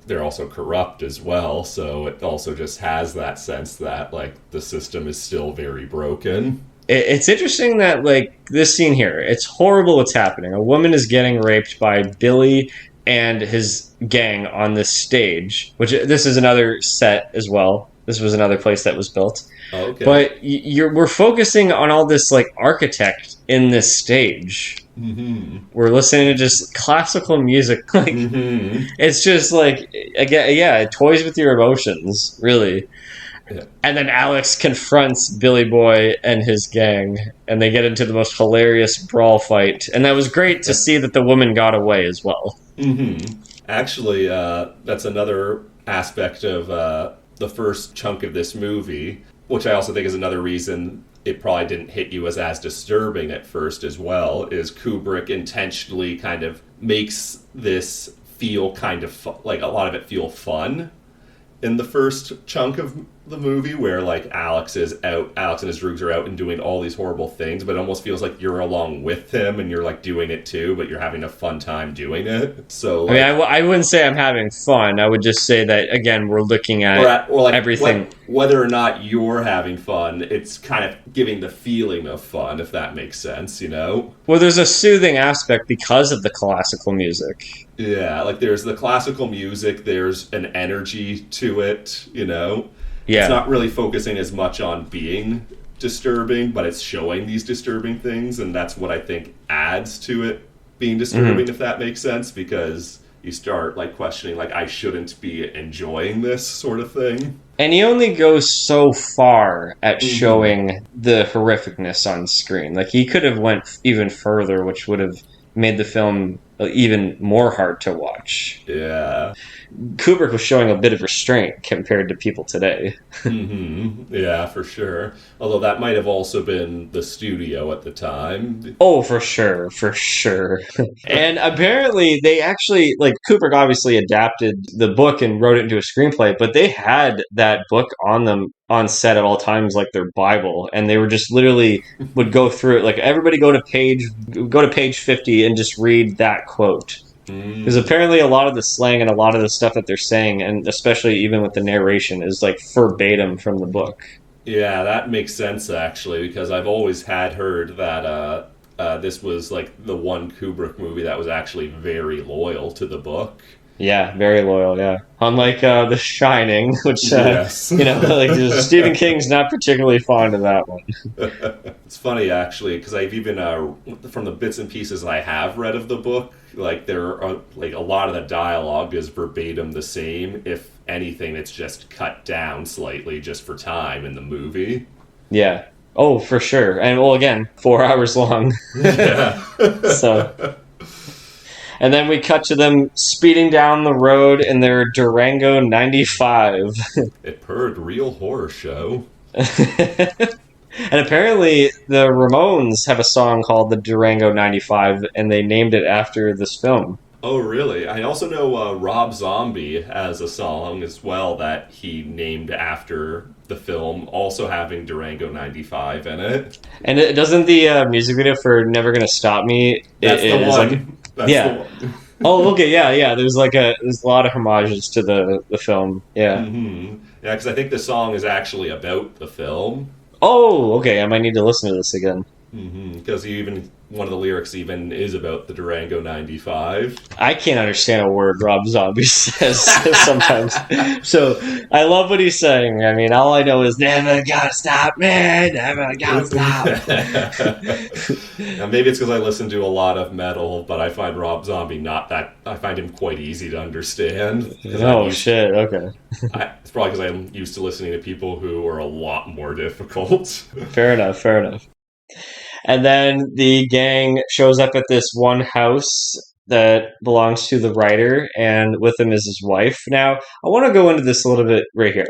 they're also corrupt as well. So it also just has that sense that like the system is still very broken. It's interesting that, like, this scene here, it's horrible what's happening. A woman is getting raped by Billy and his gang on this stage, which this is another set as well. This was another place that was built. Okay. But we're focusing on all this, like, architect in this stage. Mm-hmm. We're listening to just classical music. Like, It's just, like, again, yeah, it toys with your emotions, really. Yeah. And then Alex confronts Billy Boy and his gang, and they get into the most hilarious brawl fight. And that was great to see that the woman got away as well. Mm-hmm. Actually, that's another aspect of the first chunk of this movie, which I also think is another reason it probably didn't hit you as disturbing at first as well, is Kubrick intentionally kind of makes this feel kind of like a lot of it feel fun in the first chunk of the movie, where like Alex and his droogs are out and doing all these horrible things, but it almost feels like you're along with him and you're like doing it too, but you're having a fun time doing it. So like, I mean, I wouldn't say I'm having fun. I would just say that, again, we're looking at or like everything. Whether or not you're having fun, it's kind of giving the feeling of fun, if that makes sense, you know? Well, there's a soothing aspect because of the classical music. Yeah, like there's the classical music, there's an energy to it, you know? Yeah. It's not really focusing as much on being disturbing, but it's showing these disturbing things, and that's what I think adds to it being disturbing, if that makes sense, because you start like questioning, like, I shouldn't be enjoying this sort of thing. And he only goes so far at showing the horrificness on screen. Like, he could have went even further, which would have made the film even more hard to watch. Yeah. Kubrick was showing a bit of restraint compared to people today. Yeah, for sure. Although that might have also been the studio at the time. Oh, for sure, for sure. And apparently, they actually, like, Kubrick obviously adapted the book and wrote it into a screenplay, but they had that book on them on set at all times, like their Bible, and they were just literally would go through it. Like, everybody go to page 50 and just read that quote. Because apparently a lot of the slang and a lot of the stuff that they're saying, and especially even with the narration, is like verbatim from the book. Yeah, that makes sense actually, because I've always had heard that this was like the one Kubrick movie that was actually very loyal to the book. Yeah, very loyal. Yeah, unlike The Shining, which Yes. like Stephen King's not particularly fond of that one. It's funny actually, because I've even from the bits and pieces I have read of the book, like there are like a lot of the dialogue is verbatim the same. If anything, it's just cut down slightly just for time in the movie. Yeah. Oh, for sure. And well, again, 4 hours long. Yeah. So, and then we cut to them speeding down the road in their Durango 95. It purred real horror show. And apparently, the Ramones have a song called the Durango 95, and they named it after this film. Oh, really? I also know Rob Zombie has a song as well that he named after the film, also having Durango 95 in it. And doesn't the music video for Never Gonna Stop Me... That's the one. Like, That's yeah. the one. Oh, okay, yeah. There's a lot of homages to the film. Yeah. Mm-hmm. Yeah, because I think the song is actually about the film. Oh, okay. I might need to listen to this again. Because one of the lyrics even is about the Durango 95. I can't understand a word Rob Zombie says sometimes. So I love what he's saying. I mean, all I know is never gonna stop me, never gonna stop. Now, maybe it's because I listen to a lot of metal, but I find Rob Zombie not that. I find him quite easy to understand. Oh, shit. Okay. It's probably because I'm used to listening to people who are a lot more difficult. Fair enough. And then the gang shows up at this one house that belongs to the writer, and with him is his wife. Now, I want to go into this a little bit right here.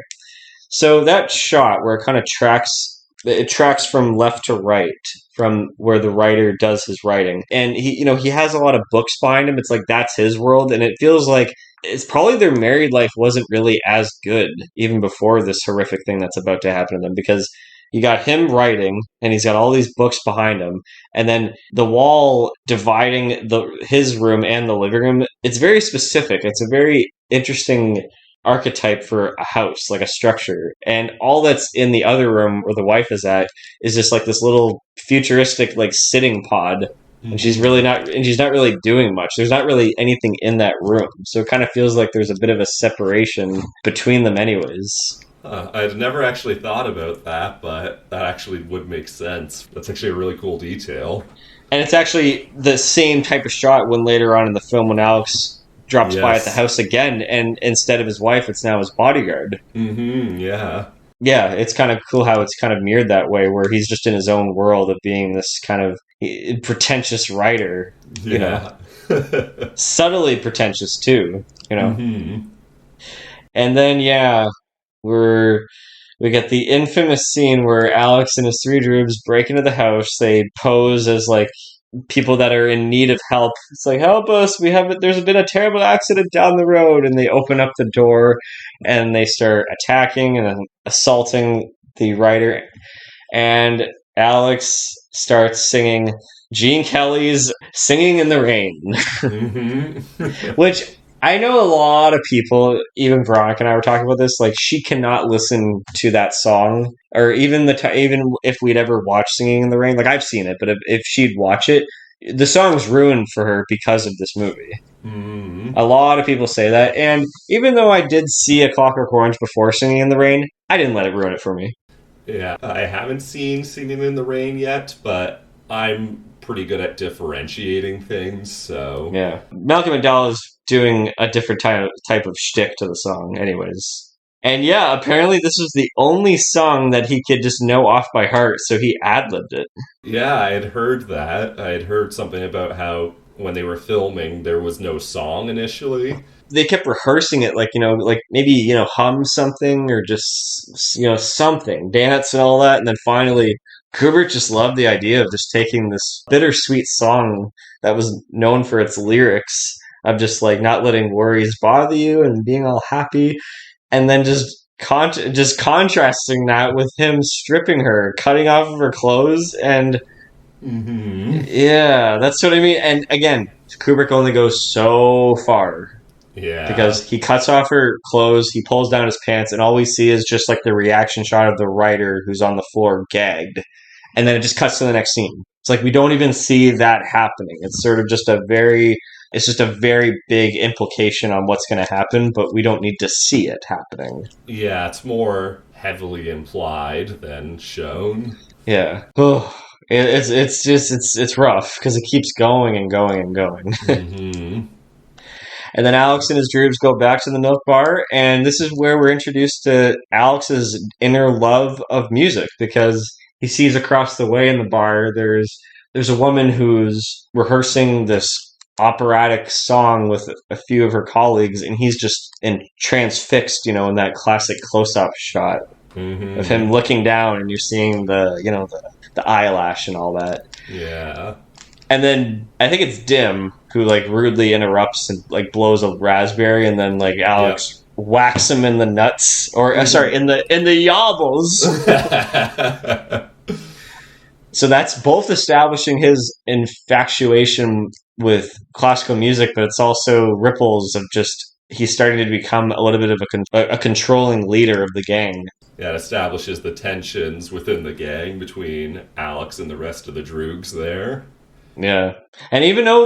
So that shot where it tracks from left to right from where the writer does his writing. And he has a lot of books behind him. It's like that's his world, and it feels like it's probably their married life wasn't really as good even before this horrific thing that's about to happen to them, because you got him writing, and he's got all these books behind him, and then the wall dividing his room and the living room. It's very specific. It's a very interesting archetype for a house, like a structure. And all that's in the other room where the wife is at is just like this little futuristic, like sitting pod. And she's not really doing much. There's not really anything in that room. So it kind of feels like there's a bit of a separation between them anyways. I'd never actually thought about that, but that actually would make sense. That's actually a really cool detail. And it's actually the same type of shot when later on in the film when Alex drops by at the house again, and instead of his wife, it's now his bodyguard. Yeah. Yeah, it's kind of cool how it's kind of mirrored that way, where he's just in his own world of being this kind of pretentious writer, you know. Subtly pretentious, too, you know. And then, we get the infamous scene where Alex and his three droogs break into the house. They pose as like people that are in need of help. It's like, help us! There's been a terrible accident down the road, and they open up the door and they start attacking and assaulting the writer. And Alex starts singing Gene Kelly's "Singing in the Rain," which. I know a lot of people, even Veronica and I were talking about this, like she cannot listen to that song, or even even if we'd ever watched Singing in the Rain, like I've seen it, but if she'd watch it, the song's ruined for her because of this movie. A lot of people say that, and even though I did see A Clockwork Orange before Singing in the Rain, I didn't let it ruin it for me. Yeah, I haven't seen Singing in the Rain yet, but I'm pretty good at differentiating things, so... Yeah. Malcolm McDowell is doing a different type of shtick to the song anyways. And yeah, apparently this was the only song that he could just know off by heart, so he ad-libbed it. Yeah, I had heard that. I had heard something about how when they were filming, there was no song initially. They kept rehearsing it, like, like maybe, hum something or just, something, dance and all that. And then finally, Kubrick just loved the idea of just taking this bittersweet song that was known for its lyrics of just like not letting worries bother you and being all happy, and then just contrasting that with him stripping her, cutting off of her clothes, and yeah, that's what I mean. And again, Kubrick only goes so far. Yeah. Because he cuts off her clothes, he pulls down his pants, and all we see is just like the reaction shot of the writer who's on the floor gagged. And then it just cuts to the next scene. It's like we don't even see that happening. It's sort of just it's just a very big implication on what's going to happen, but we don't need to see it happening. Yeah, it's more heavily implied than shown. Yeah. Oh, it's rough because it keeps going and going and going. Mm-hmm. And then Alex and his dreams go back to the milk bar, and this is where we're introduced to Alex's inner love of music, because he sees across the way in the bar there's a woman who's rehearsing this operatic song with a few of her colleagues, and he's just transfixed, in that classic close-up shot of him looking down, and you're seeing the eyelash and all that. Yeah. And then I think it's Dim who like rudely interrupts and like blows a raspberry, and then like Alex whacks him in the nuts, or sorry, in the yobbles. So that's both establishing his infatuation with classical music, but it's also ripples of just he's starting to become a little bit of a controlling leader of the gang. Yeah, it establishes the tensions within the gang between Alex and the rest of the droogs there. Yeah, and even though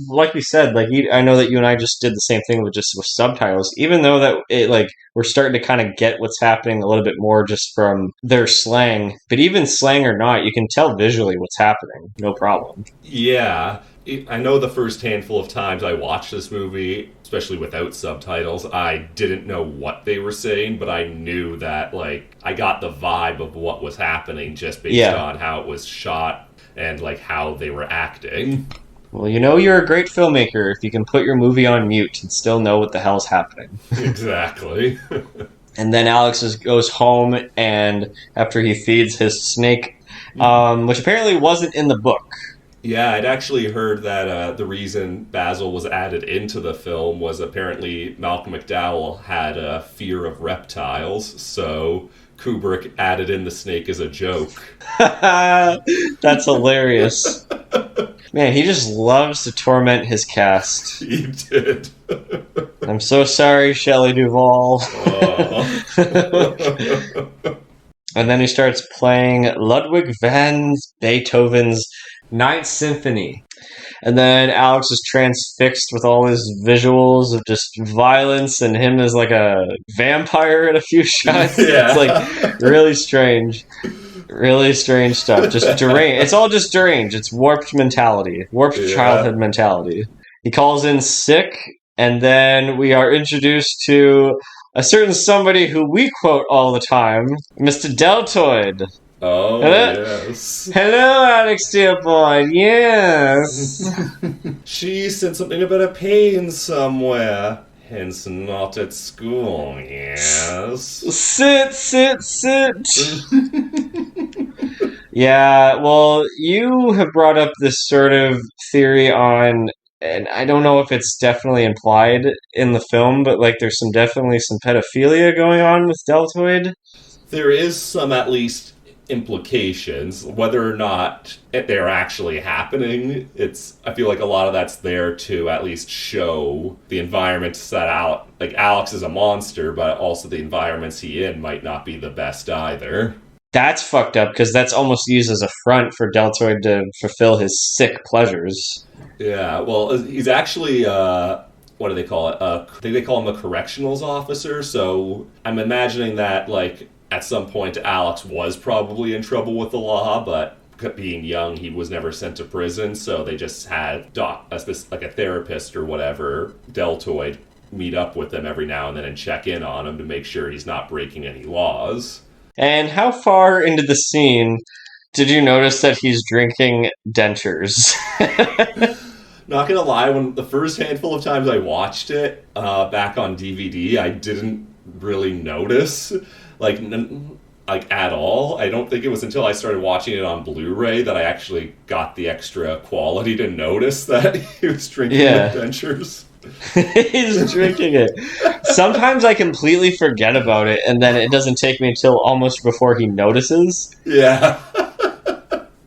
like we said, I know that you and I just did the same thing with subtitles. Even though that we're starting to kind of get what's happening a little bit more just from their slang, but even slang or not, you can tell visually what's happening, no problem. Yeah, I know the first handful of times I watched this movie, especially without subtitles, I didn't know what they were saying, but I knew that I got the vibe of what was happening just based on how it was shot and how they were acting. Well, you're a great filmmaker if you can put your movie on mute and still know what the hell's happening. Exactly. And then Alex goes home, and after he feeds his snake, which apparently wasn't in the book. Yeah, I'd actually heard that the reason Basil was added into the film was apparently Malcolm McDowell had a fear of reptiles, so Kubrick added in the snake as a joke. That's hilarious. Man, he just loves to torment his cast. He did. I'm so sorry, Shelley Duvall. And then he starts playing Ludwig van Beethoven's Ninth Symphony. And then Alex is transfixed with all his visuals of just violence and him as like a vampire in a few shots. Yeah. It's really strange. Really strange stuff. Just deranged. It's all just deranged. It's warped mentality. Warped childhood mentality. He calls in sick, and then we are introduced to a certain somebody who we quote all the time, Mr. Deltoid. Oh, hello? Yes. Hello, Alex, dear boy. Yes. She said something about a pain somewhere. Hence not at school, yes. Sit. Yeah, well, you have brought up this sort of theory on, and I don't know if it's definitely implied in the film, but there's definitely some pedophilia going on with Deltoid. There is some, at least, implications. Whether or not they're actually happening, I feel like a lot of that's there to at least show the environment set out. Alex is a monster, but also the environments he's in might not be the best either. That's fucked up, because that's almost used as a front for Deltoid to fulfill his sick pleasures. Yeah, well, he's actually, what do they call it? I think they call him a correctionals officer, so I'm imagining that, at some point, Alex was probably in trouble with the law, but being young, he was never sent to prison, so they just had a therapist or whatever, Deltoid, meet up with him every now and then and check in on him to make sure he's not breaking any laws. And how far into the scene did you notice that he's drinking dentures? Not gonna lie, when the first handful of times I watched it back on DVD, I didn't really notice, like, like at all. I don't think it was until I started watching it on Blu-ray that I actually got the extra quality to notice that he was drinking adventures. He's drinking it. Sometimes I completely forget about it, and then it doesn't take me until almost before he notices. Yeah.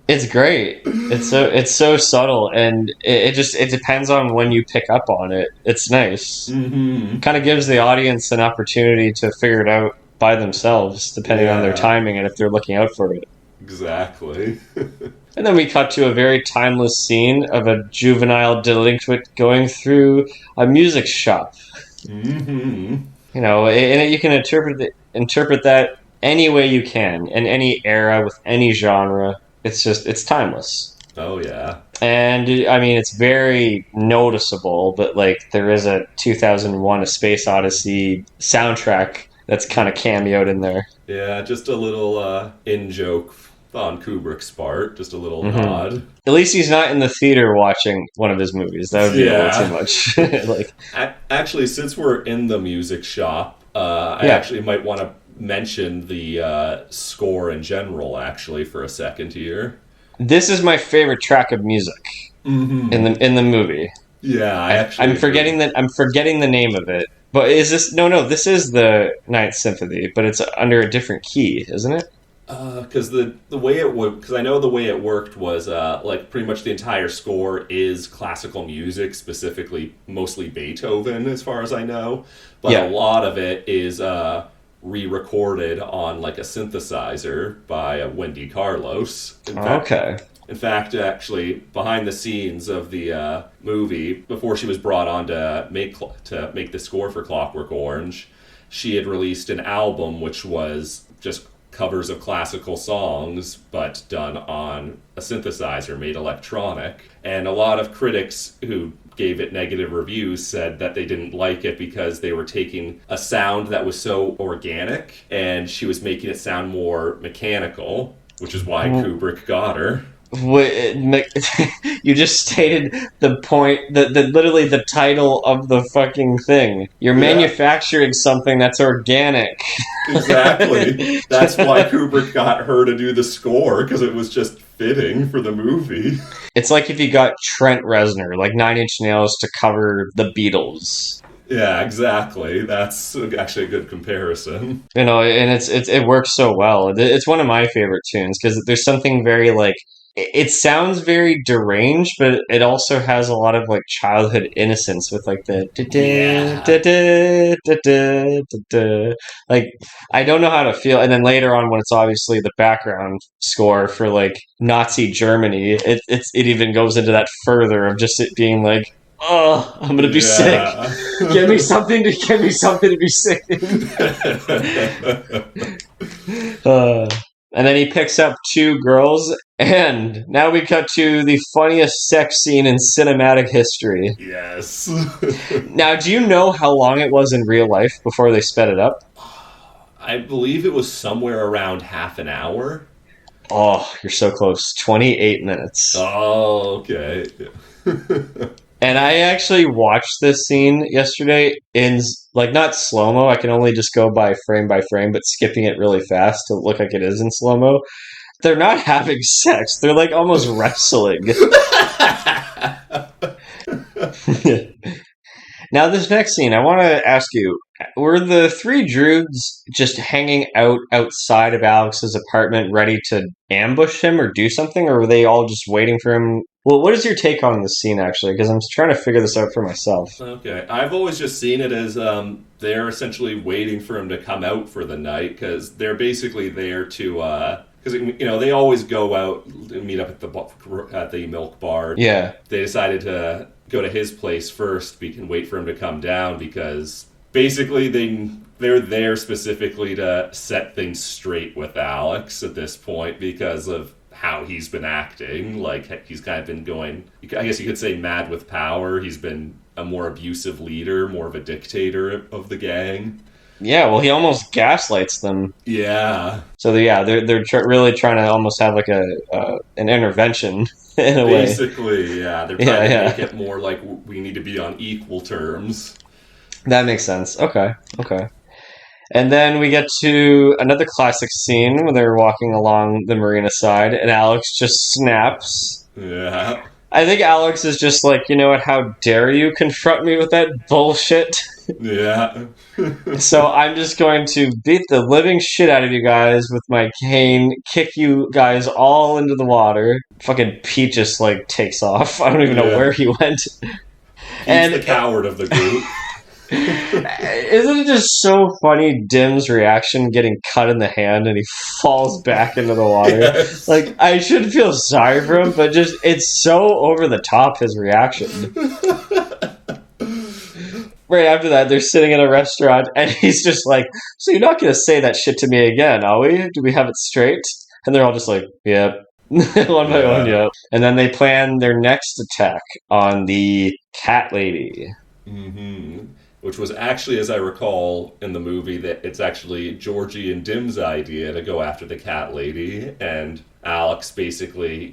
It's great. It's so subtle, and it depends on when you pick up on it. It's nice. Mm-hmm. Kind of gives the audience an opportunity to figure it out by themselves, depending on their timing and if they're looking out for it. Exactly. And then we cut to a very timeless scene of a juvenile delinquent going through a music shop. Mm-hmm. You know, and you can interpret that any way you can, in any era, with any genre. It's timeless. Oh, yeah. And, I mean, it's very noticeable, but, like, there is a 2001 A Space Odyssey soundtrack that's kind of cameoed in there. Yeah, just a little in-joke on Kubrick's part. Just a little nod. At least he's not in the theater watching one of his movies. That would be a little too much. Like, actually, since we're in the music shop, I actually might want to mention the score in general, actually, for a second here. This is my favorite track of music in the movie. Yeah, I'm forgetting the name of it. But is this this is the Ninth Symphony, but it's under a different key, isn't it? Because the way it worked, because I know the way it worked was like pretty much the entire score is classical music, specifically mostly Beethoven, as far as I know. But a lot of it is re-recorded on like a synthesizer by Wendy Carlos. In fact, actually, behind the scenes of the movie, before she was brought on to make the score for Clockwork Orange, she had released an album which was just covers of classical songs, but done on a synthesizer made electronic. And a lot of critics who gave it negative reviews said that they didn't like it because they were taking a sound that was so organic and she was making it sound more mechanical, which is why Kubrick got her. You just stated the point, literally the title of the fucking thing. You're manufacturing something that's organic. Exactly. That's why Kubrick got her to do the score, because it was just fitting for the movie. It's like if you got Trent Reznor, like Nine Inch Nails, to cover the Beatles. Yeah, exactly. That's actually a good comparison. You know, and it works so well. It's one of my favorite tunes because there's something very like. It sounds very deranged, but it also has a lot of like childhood innocence with like the like I don't know how to feel. And then later on, when it's obviously the background score for like Nazi Germany, it even goes into that further of just it being like, oh, I'm gonna be sick. Give me something to be sick. And then he picks up two girls, and now we cut to the funniest sex scene in cinematic history. Yes. Now, do you know how long it was in real life before they sped it up? I believe it was somewhere around half an hour. Oh, you're so close. 28 minutes. Oh, okay. And I actually watched this scene yesterday in, like, not slow-mo. I can only just go by frame, but skipping it really fast to look like it is in slow-mo. They're not having sex. They're, like, almost wrestling. Now, this next scene, I want to ask you, were the three Droogs just hanging out outside of Alex's apartment ready to ambush him or do something, or were they all just waiting for him? Well, what is your take on this scene, actually? Because I'm trying to figure this out for myself. Okay. I've always just seen it as they're essentially waiting for him to come out for the night, because they're basically there to... because, you know, they always go out and meet up at the milk bar. Yeah. They decided to go to his place first. We can wait for him to come down because basically they're there specifically to set things straight with Alex at this point because of how he's been acting. Like, he's kind of been going, I guess you could say, mad with power. He's been a more abusive leader, more of a dictator of the gang. Yeah, well, he almost gaslights them. Yeah. So yeah, they're really trying to almost have like a an intervention in a way. Basically, yeah. They're trying Yeah, to make yeah, it more like we need to be on equal terms. that makes sense. Okay, okay. And then we get to another classic scene when they're walking along the marina side, and Alex just snaps. Yeah. I think Alex is just like, you know what? How dare you confront me with that bullshit? Yeah. So I'm just going to beat the living shit out of you guys with my cane, kick you guys all into the water. Fucking Pete just like takes off. I don't even know Yeah. where he went. He's And the coward of the group. isn't it just so funny, Dim's reaction getting cut in the hand and he falls back into the water? Yes. Like, I should feel sorry for him, but just, it's so over the top, his reaction. Right after that, they're sitting in a restaurant and he's just like, so you're not going to say that shit to me again, are we? Do we have it straight? And they're all just like, yep. One by one, Yeah. yep. And then they plan their next attack on the cat lady. Hmm. Which was actually, as I recall in the movie, that it's actually Georgie and Dim's idea to go after the cat lady, and Alex basically,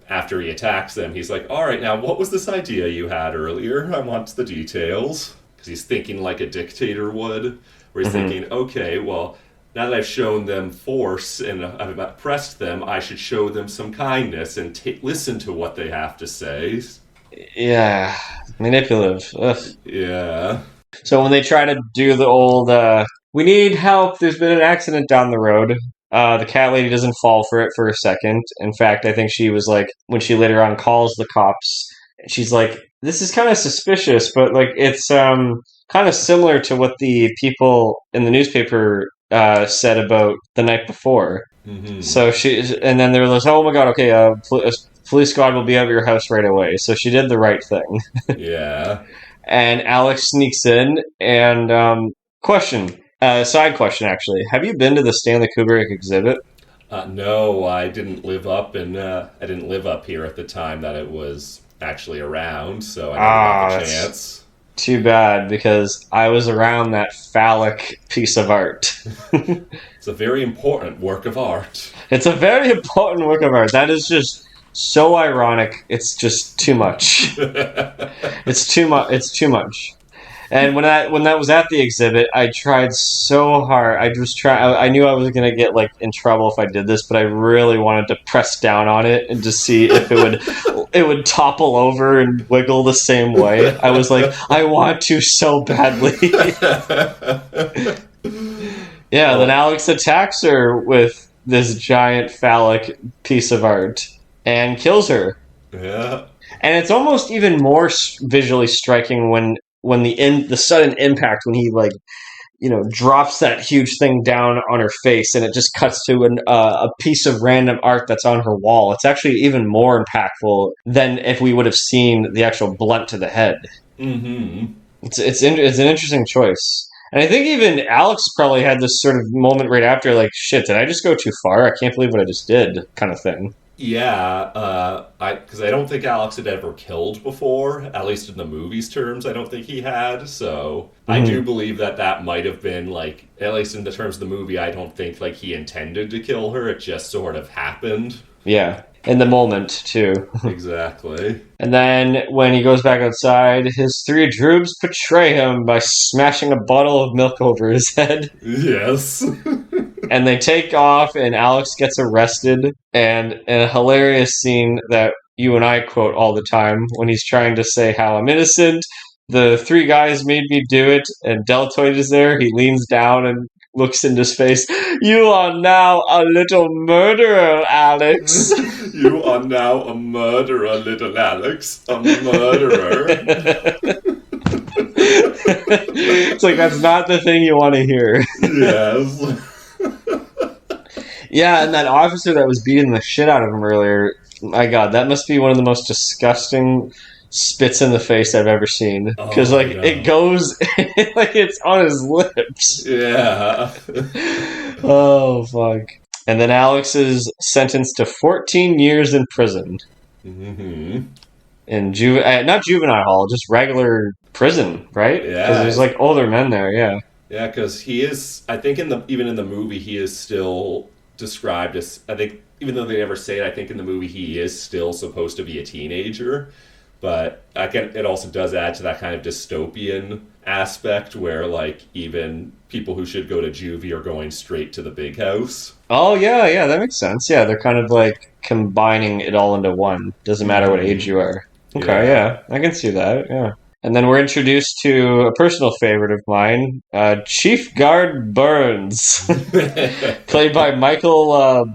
after he attacks them, he's like, "All right, now what was this idea you had earlier? I want the details." Because he's thinking like a dictator would, where he's Mm-hmm. thinking, "Okay, well, now that I've shown them force and I've oppressed them, I should show them some kindness and listen to what they have to say." Yeah, manipulative. Ugh. Yeah. So when they try to do the old, we need help, there's been an accident down the road, the cat lady doesn't fall for it for a second. In fact, I think she was like, when she later on calls the cops, she's like, this is kind of suspicious, but like it's kind of similar to what the people in the newspaper said about the night before. Hmm. So and then they're like, oh my god, okay, police squad will be at your house right away. So she did the right thing. Yeah. And Alex sneaks in and side question actually. Have you been to the Stanley Kubrick exhibit? No, I didn't live up here at the time that it was actually around, so I never got the That's chance. too bad because I was around that phallic piece of art. It's a very important work of art. It's a very important work of art. That is just so ironic. It's just too much. It's too much. It's too much. And when that was at the exhibit, I tried so hard. I knew I was gonna get like in trouble if I did this, but I really wanted to press down on it and just see if it would topple over and wiggle the same way. I was like, I want to so badly. Yeah. Then Well, Alex attacks her with this giant phallic piece of art and kills her. yeah. And it's almost even more visually striking when the sudden impact when he like drops that huge thing down on her face and it just cuts to a piece of random art that's on her wall. It's actually even more impactful than if we would have seen the actual blunt to the head. Hmm. It's an interesting choice. And I think even Alex probably had this sort of moment right after, like, shit, did I just go too far? I can't believe what I just did, kind of thing. Yeah, because I don't think Alex had ever killed before, at least in the movies terms. I don't think he had. So I do Hmm. believe that might have been like, at least in the terms of the movie, I don't think like he intended to kill her. It just sort of happened. Yeah, in the moment, too. Exactly. And then when he goes back outside, his three troops betray him by smashing a bottle of milk over his head. Yes. And they take off, and Alex gets arrested. And in a hilarious scene that you and I quote all the time when he's trying to say how I'm innocent, the three guys made me do it, and Deltoid is there. He leans down and looks into his face. You are now a little murderer, Alex. You are now a murderer, little Alex. A murderer. It's like that's not the thing you want to hear. Yes. Yeah, and that officer that was beating the shit out of him earlier, my god, that must be one of the most disgusting spits in the face I've ever seen. Because, Oh, like, yeah. it goes, like, it's on his lips. Yeah. Oh, fuck. And then Alex is sentenced to 14 years in prison. Hmm. In not juvenile hall, just regular prison, right? Because Yeah. there's, like, older men there, yeah. Yeah, because he is. I think even in the movie, he is still described as. I think even though they never say it, I think in the movie he is still supposed to be a teenager. But it also does add to that kind of dystopian aspect where like even people who should go to juvie are going straight to the big house. Oh yeah, yeah, that makes sense. Yeah, they're kind of like combining it all into one. Doesn't matter what age you are. Okay, Yeah. yeah, I can see that. Yeah. And then we're introduced to a personal favorite of mine, Chief Guard Burns, played by Michael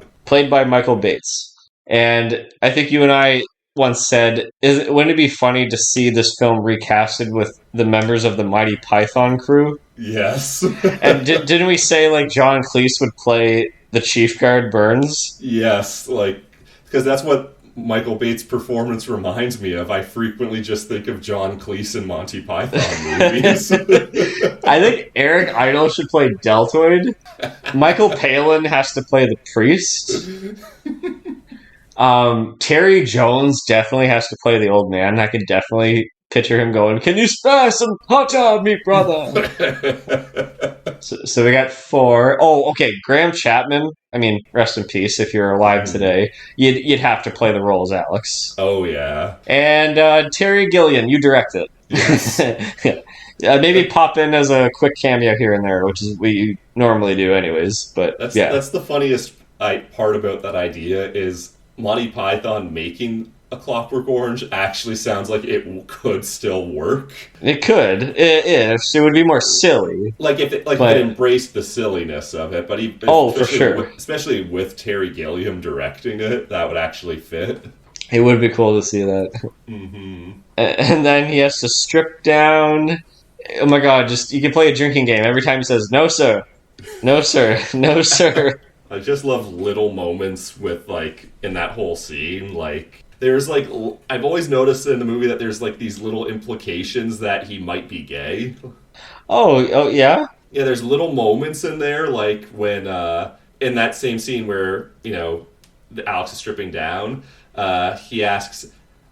Bates. And I think you and I once said, wouldn't it be funny to see this film recasted with the members of the Mighty Python crew? Yes. And didn't we say like John Cleese would play the Chief Guard Burns? Yes, like because that's what Michael Bates' performance reminds me of. I frequently just think of John Cleese in Monty Python movies. I think Eric Idle should play Deltoid. Michael Palin has to play the priest. Terry Jones definitely has to play the old man. I could definitely picture him going, "Can you spare some hot on me, brother?" So we got 4. Oh, okay. Graham Chapman. I mean, rest in peace. If you're alive today, you'd have to play the role as Alex. Oh yeah. And Terry Gilliam, you direct it. Yes. Maybe pop in as a quick cameo here and there, which is what you normally do, anyways. But that's the funniest part about that idea is Monty Python making a Clockwork Orange actually sounds like it could still work. It could, if it would be more silly. Like if it embraced the silliness of it, but for sure, especially with Terry Gilliam directing it, that would actually fit. It would be cool to see that. Mm-hmm. And then he has to strip down. Oh my god! You can play a drinking game every time he says "No, sir, no, sir, no, sir." I just love little moments with like in that whole scene, like. There's like I've always noticed in the movie that there's like these little implications that he might be gay. Oh yeah. Yeah, there's little moments in there like when in that same scene where Alex is stripping down, he asks,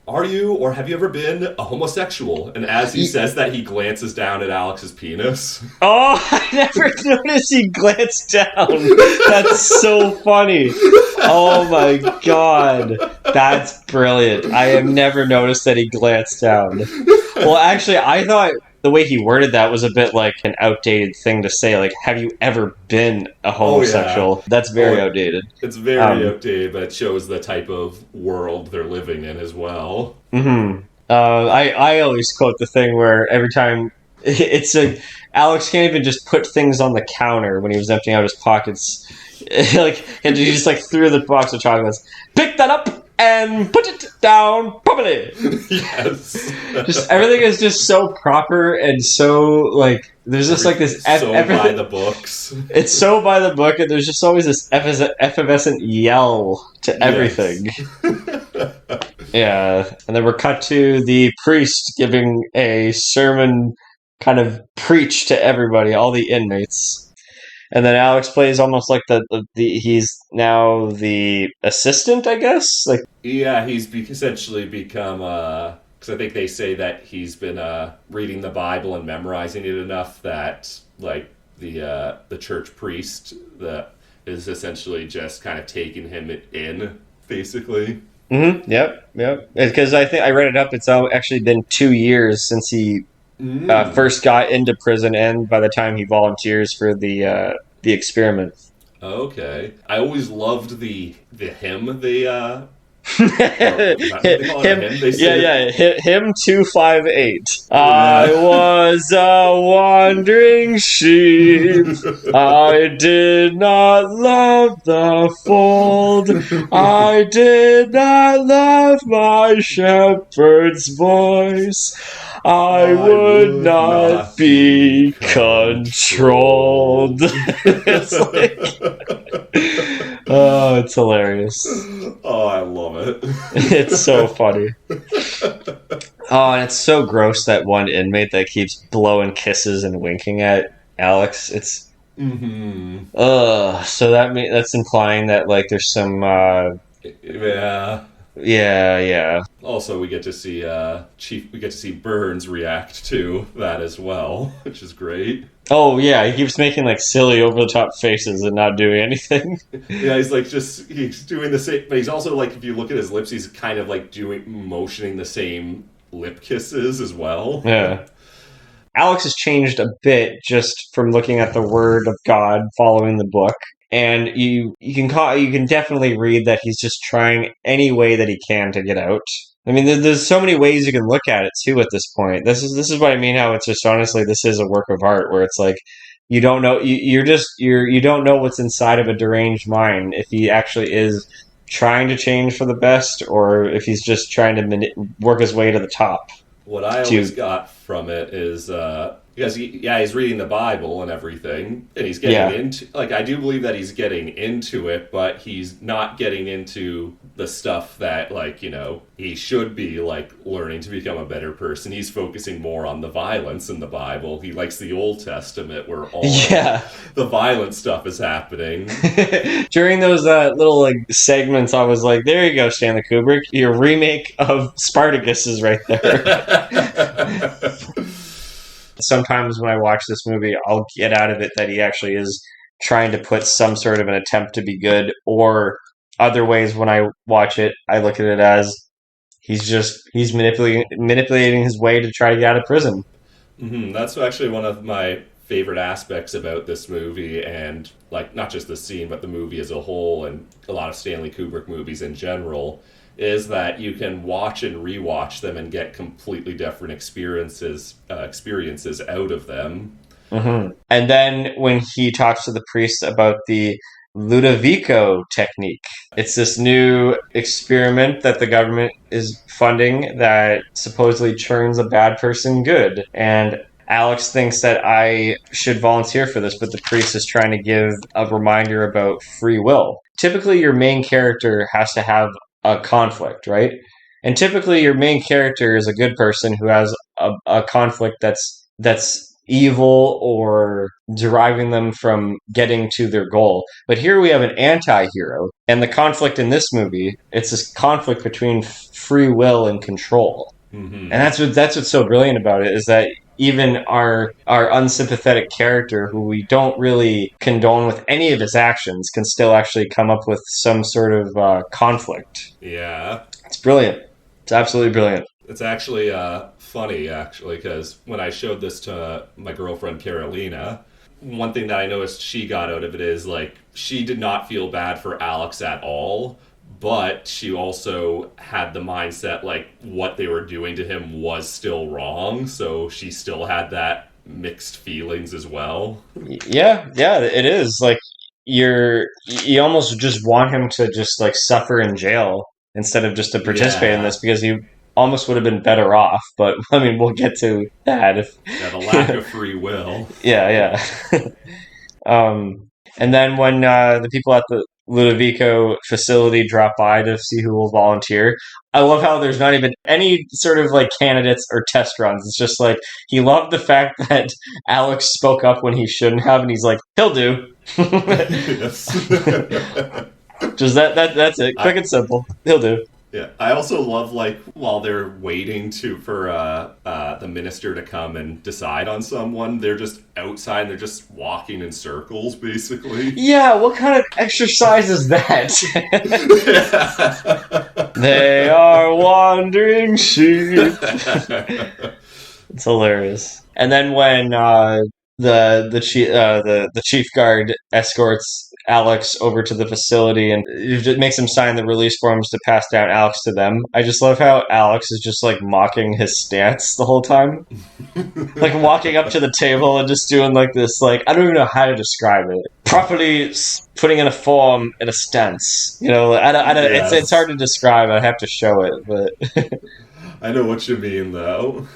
"Are you or have you ever been a homosexual?" And as he says that, he glances down at Alex's penis. Oh, I never noticed he glanced down. That's so funny. Oh my god. That's brilliant. I have never noticed that he glanced down. Well, actually, I thought the way he worded that was a bit like an outdated thing to say. Like, have you ever been a homosexual? Oh, yeah. That's very outdated. It's very outdated, but it shows the type of world they're living in as well. Mm-hmm. I always quote the thing where every time Alex can't even just put things on the counter when he was emptying out his pockets. And he just threw the box of chocolates. Pick that up and put it down properly. Yes. Just everything is just so proper and so there's just this by the books. It's so by the book, and there's just always this effervescent yell to everything. Yes. Yeah, and then we're cut to the priest giving a sermon, kind of preach to everybody, all the inmates. And then Alex plays almost like he's now the assistant, I guess. Yeah, he's essentially become. Because I think they say that he's been reading the Bible and memorizing it enough that the church priest that is essentially just kind of taking him in, basically. Mm-hmm. Yep. Because I think I read it up. It's actually been 2 years since he first got into prison, and by the time he volunteers for the experiment. Okay, I always loved the hymn they him 258. I was a wandering sheep. I did not love the fold. I did not love my shepherd's voice. I would not be controlled. It's it's hilarious. Oh, I love it. It's so funny. Oh, and it's so gross, that one inmate that keeps blowing kisses and winking at Alex. It's so that's implying that there's some yeah. Yeah, yeah. Also, we get to see Burns react to that as well, which is great. Oh, yeah, he keeps making like silly over the top faces and not doing anything. Yeah, he's like just he's doing the same, but he's also like if you look at his lips, he's kind of like doing motioning the same lip kisses as well. Yeah. Alex has changed a bit just from looking at the Word of God following the book. And you can definitely read that he's just trying any way that he can to get out. I mean, there's so many ways you can look at it too. At this point, this is what I mean. How it's just honestly, this is a work of art where it's like you don't know you don't know what's inside of a deranged mind if he actually is trying to change for the best or if he's just trying to work his way to the top. What I To always got from it is because he's reading the Bible and everything, and he's getting yeah. into like I do believe that he's getting into it, but he's not getting into the stuff that like he should be like learning to become a better person. He's focusing more on the violence in the Bible. He likes the Old Testament where all Yeah. the violent stuff is happening. During those little like segments, I was like, "There you go, Stanley Kubrick. Your remake of Spartacus is right there." Sometimes when I watch this movie, I'll get out of it that he actually is trying to put some sort of an attempt to be good, or other ways when I watch it, I look at it as he's manipulating his way to try to get out of prison. That's actually one of my favorite aspects about this movie, and like not just the scene, but the movie as a whole, and a lot of Stanley Kubrick movies in general, is that you can watch and rewatch them and get completely different experiences out of them. And then when he talks to the priest about the Ludovico technique, it's this new experiment that the government is funding that supposedly turns a bad person good. And Alex thinks that I should volunteer for this, but the priest is trying to give a reminder about free will. Typically, your main character has to have a conflict, right? And typically, your main character is a good person who has a conflict that's evil or deriving them from getting to their goal. But here we have an anti-hero, and the conflict in this movie, it's this conflict between free will and control. And that's what's so brilliant about it is that even our unsympathetic character, who we don't really condone with any of his actions, can still actually come up with some sort of conflict. Yeah. It's brilliant. It's absolutely brilliant. It's actually funny, actually, because when I showed this to my girlfriend Carolina, one thing that I noticed she got out of it is like she did not feel bad for Alex at all, but she also had the mindset like what they were doing to him was still wrong, so she still had that mixed feelings as well. Yeah, yeah, it is. Like you almost just want him to just like suffer in jail instead of just to participate in Yeah. this because he almost would have been better off. But I mean, we'll get to that if Yeah, the lack of free will. yeah, yeah. And then when the people at the Ludovico facility drop by to see who will volunteer, I love how there's not even any sort of like candidates or test runs. It's just like he loved the fact that Alex spoke up when he shouldn't have, and he's like, he'll do. Yes. Just that's it. Quick and simple. He'll do. Yeah, I also love like while they're waiting for the minister to come and decide on someone, they're just outside. And they're just walking in circles, basically. Yeah, what kind of exercise is that? They are wandering sheep. It's hilarious. And then when the chief guard escorts Alex over to the facility and it makes him sign the release forms to pass down Alex to them. I just love how Alex is just like mocking his stance the whole time, like walking up to the table and just doing like this. Like I don't even know how to describe it. Properly putting in a form in a stance. You know, I don't, Yes. it's hard to describe. I have to show it, but. I know what you mean, though.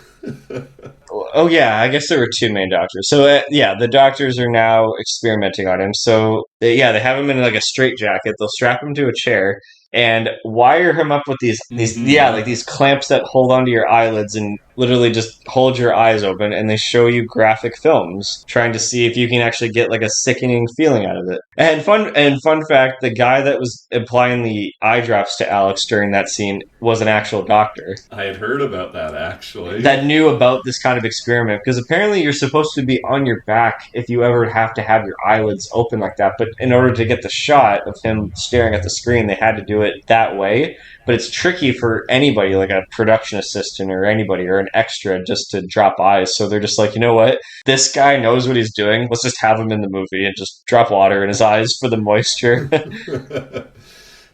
Oh yeah, I guess there were two main doctors. So yeah, the doctors are now experimenting on him. So they have him in like a straitjacket. They'll strap him to a chair, and wire him up with these clamps that hold onto your eyelids and literally just hold your eyes open, and they show you graphic films trying to see if you can actually get like a sickening feeling out of it. And fun fact, the guy that was applying the eye drops to Alex during that scene was an actual doctor I had heard about that actually. that knew about this kind of experiment, because apparently you're supposed to be on your back if you ever have to have your eyelids open like that, but in order to get the shot of him staring at the screen, they had to do it that way. But it's tricky for anybody, like a production assistant or anybody or an extra, just to drop eyes. So they're just like, you know what, this guy knows what he's doing, let's just have him in the movie and just drop water in his eyes for the moisture.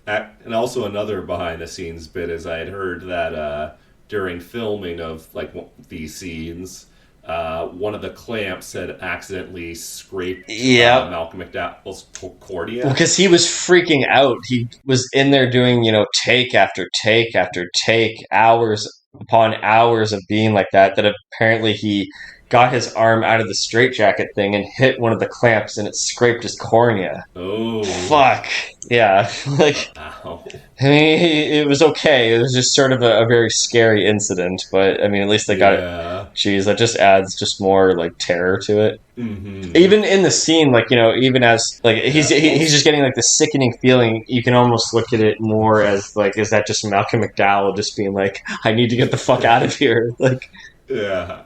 And also another behind the scenes bit is I had heard that during filming of like these scenes, one of the clamps had accidentally scraped Yep. Malcolm McDowell's cornea. Because he was freaking out. He was in there doing, take after take after take, hours upon hours of being like that, that apparently he got his arm out of the straitjacket thing and hit one of the clamps and it scraped his cornea. Oh. Fuck. Yeah. Like, Ow. I mean, it was okay. It was just sort of a very scary incident, but I mean, at least they got it. Geez, that just adds just more like terror to it. Mm-hmm. Even in the scene, like, even as like he's just getting like the sickening feeling, you can almost look at it more as like, is that just Malcolm McDowell just being like, I need to get the fuck out of here? Like, yeah.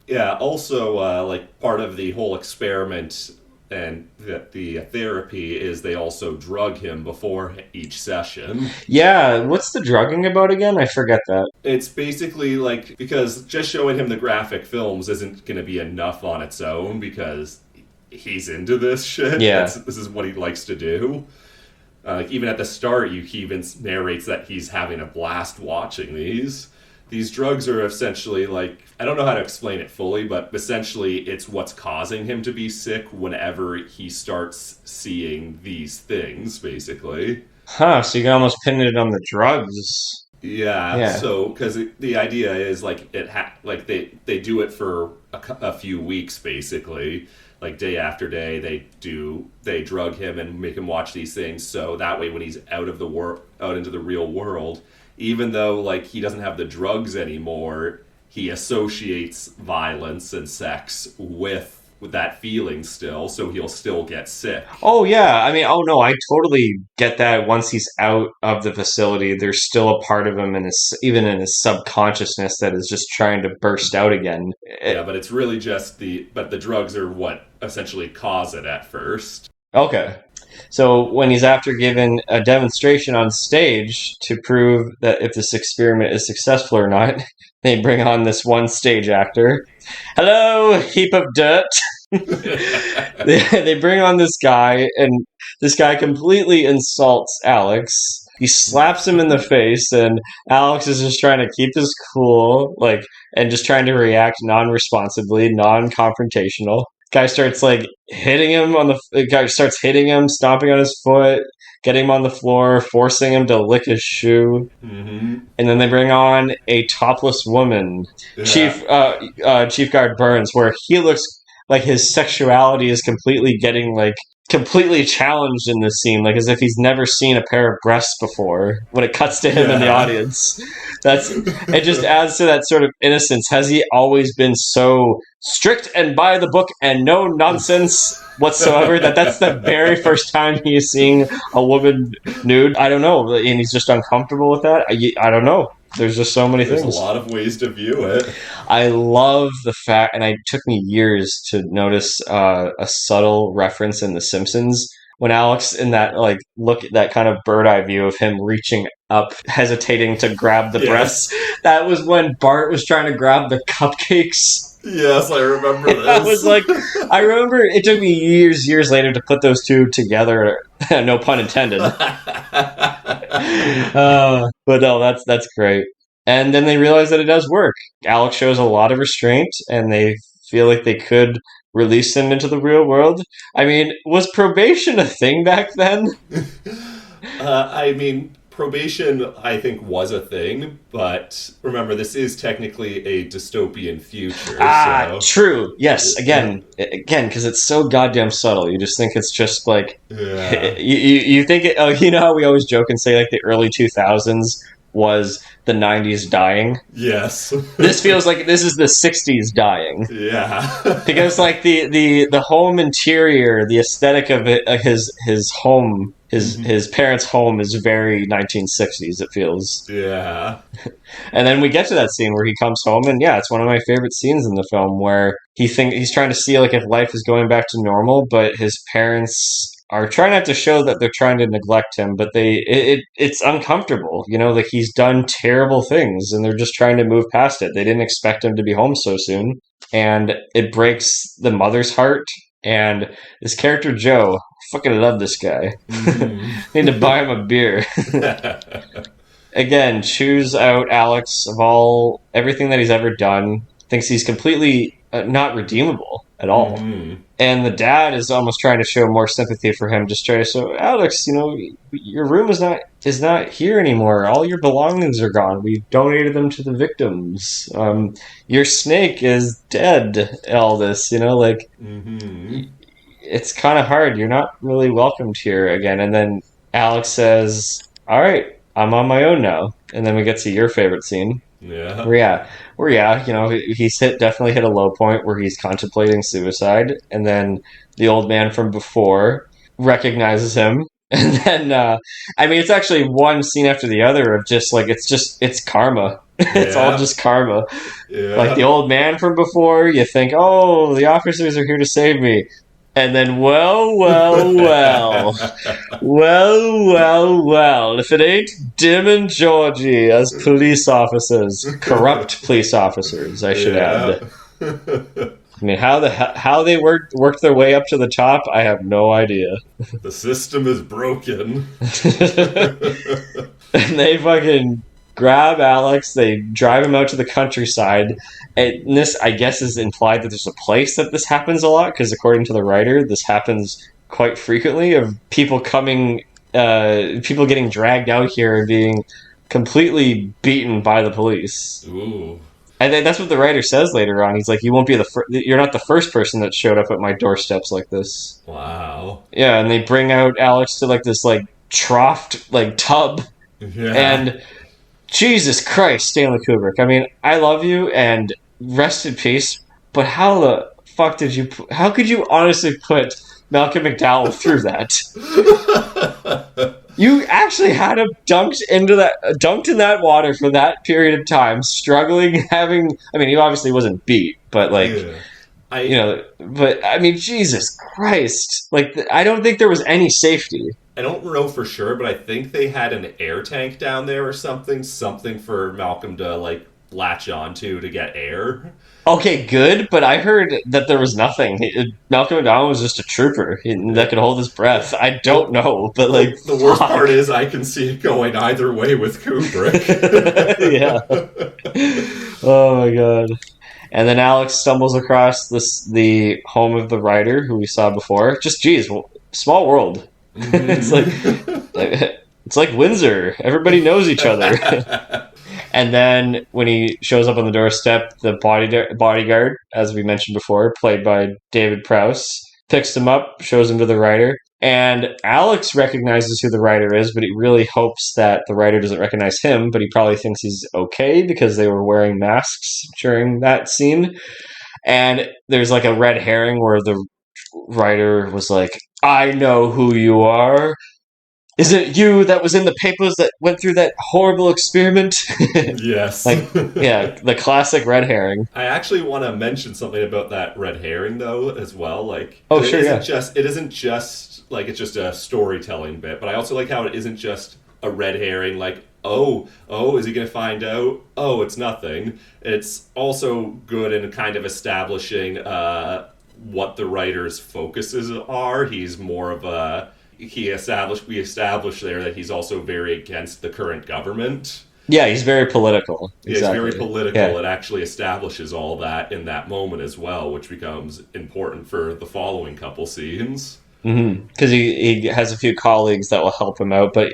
Yeah, also, like, part of the whole experiment and the therapy is they also drug him before each session. Yeah, what's the drugging about again? I forget that. It's basically like, because just showing him the graphic films isn't going to be enough on its own, because he's into this shit. Yeah. This is what he likes to do. Like, even at the start, he even narrates that he's having a blast watching these. These drugs are essentially like, I don't know how to explain it fully, but essentially it's what's causing him to be sick whenever he starts seeing these things, basically. Huh, so you can almost pin it on the drugs. Yeah. So, because the idea is like they do it for a few weeks, basically. Like day after day, they drug him and make him watch these things. So that way, when he's out into the real world, even though like he doesn't have the drugs anymore, he associates violence and sex with that feeling still, so he'll still get sick. Oh yeah, I mean, oh no, I totally get that. Once he's out of the facility, there's still a part of him in even in his subconsciousness that is just trying to burst out again. Yeah, but it's really just the drugs are what essentially cause it at first. Okay. So when he's after given a demonstration on stage to prove that if this experiment is successful or not, they bring on this one stage actor. Hello, heap of dirt. They bring on this guy, and this guy completely insults Alex. He slaps him in the face, and Alex is just trying to keep his cool, like, and just trying to react non-responsibly, non-confrontational. Guy starts like hitting him stomping on his foot, getting him on the floor, forcing him to lick his shoe. Mm-hmm. And then they bring on a topless woman, Yeah. Chief Guard Burns, where he looks like his sexuality is completely challenged in this scene, like as if he's never seen a pair of breasts before. When it cuts to him in the audience, it just adds to that sort of innocence. Has he always been so strict and by the book and no nonsense whatsoever that's the very first time he's seeing a woman nude? I don't know, and he's just uncomfortable with that. I don't know. There's just so many things. There's a lot of ways to view it. I love the fact, and it took me years to notice a subtle reference in The Simpsons when Alex, in that like look at that kind of bird eye view of him reaching up, hesitating to grab the breasts. That was when Bart was trying to grab the cupcakes. Yes, I remember this. I was like, I remember it took me years later to put those two together. No pun intended. But no, that's great. And then they realize that it does work. Alex shows a lot of restraint, and they feel like they could release him into the real world. I mean, was probation a thing back then? I mean, probation, I think, was a thing, but remember, this is technically a dystopian future. Ah, So true. Yes, again, because it's so goddamn subtle. You just think it's just like yeah, you think it. Oh, you know how we always joke and say like the early 2000s was the 90s dying. yes, This feels like this is the 60s dying. yeah, Because like the home interior, the aesthetic of it, his home, his parents' home is very 1960s. It feels, yeah, and then we get to that scene where he comes home, and yeah, it's one of my favorite scenes in the film where he's trying to see like if life is going back to normal, but his parents are trying not to show that they're trying to neglect him, but it's uncomfortable, you know, like he's done terrible things, and they're just trying to move past it. They didn't expect him to be home so soon, and it breaks the mother's heart. And this character Joe, fucking love this guy. Need to buy him a beer. Again, choose out Alex of all everything that he's ever done. Thinks he's completely not redeemable at all. And the dad is almost trying to show more sympathy for him, just trying to show Alex, you know, your room is not here anymore. All your belongings are gone. We donated them to the victims. Your snake is dead. All this, you know, like it's kind of hard. You're not really welcomed here again. And then Alex says, "All right, I'm on my own now." And then we get to your favorite scene. yeah, Where you know, he's definitely hit a low point where he's contemplating suicide, and then the old man from before recognizes him, and then I mean, it's actually one scene after the other of just like it's karma. It's all just karma. yeah. Like the old man from before, you think, oh, the officers are here to save me. And then, well, if it ain't Dim and Georgie as police officers, corrupt police officers, I should add. I mean, how they worked their way up to the top, I have no idea. The system is broken. And they fucking grab Alex, they drive him out to the countryside, and this, I guess, is implied that there's a place that this happens a lot, because according to the writer, this happens quite frequently, of people people getting dragged out here and being completely beaten by the police. Ooh. And then that's what the writer says later on. He's like, "You won't be you're not the first person that showed up at my doorsteps like this." Wow. Yeah, and they bring out Alex to like this like troughed like tub, and Jesus Christ, Stanley Kubrick. I mean, I love you and rest in peace, but how the fuck how could you honestly put Malcolm McDowell through that? You actually had him dunked in that water for that period of time, struggling, I mean, he obviously wasn't beat, but like, but I mean, Jesus Christ. Like, I don't think there was any safety. I don't know for sure, but I think they had an air tank down there or something for Malcolm to like latch onto to get air. Okay, good, but I heard that there was nothing. Malcolm McDonald was just a trooper that could hold his breath. I don't know, but like the worst part is I can see it going either way with Kubrick. Yeah. Oh my god. And then Alex stumbles across the home of the writer who we saw before. Just small world. It's like Windsor. Everybody knows each other. And then when he shows up on the doorstep, the bodyguard, as we mentioned before, played by David Prowse, picks him up, shows him to the writer. And Alex recognizes who the writer is, but he really hopes that the writer doesn't recognize him, but he probably thinks he's okay because they were wearing masks during that scene. And there's like a red herring where the writer was like, "I know who you are. Is it you that was in the papers that went through that horrible experiment?" Yes. Yeah, the classic red herring. I actually want to mention something about that red herring, though, as well. Like, oh, sure, it isn't just like it's just a storytelling bit, but I also like how it isn't just a red herring. Like, oh, is he going to find out? Oh, it's nothing. It's also good in kind of establishing what the writer's focuses are. He's more of a we established there that he's also very against the current government. Yeah, he's very political. Exactly. Yeah, he's very political. Yeah. It actually establishes all that in that moment as well, which becomes important for the following couple scenes. Because he has a few colleagues that will help him out, but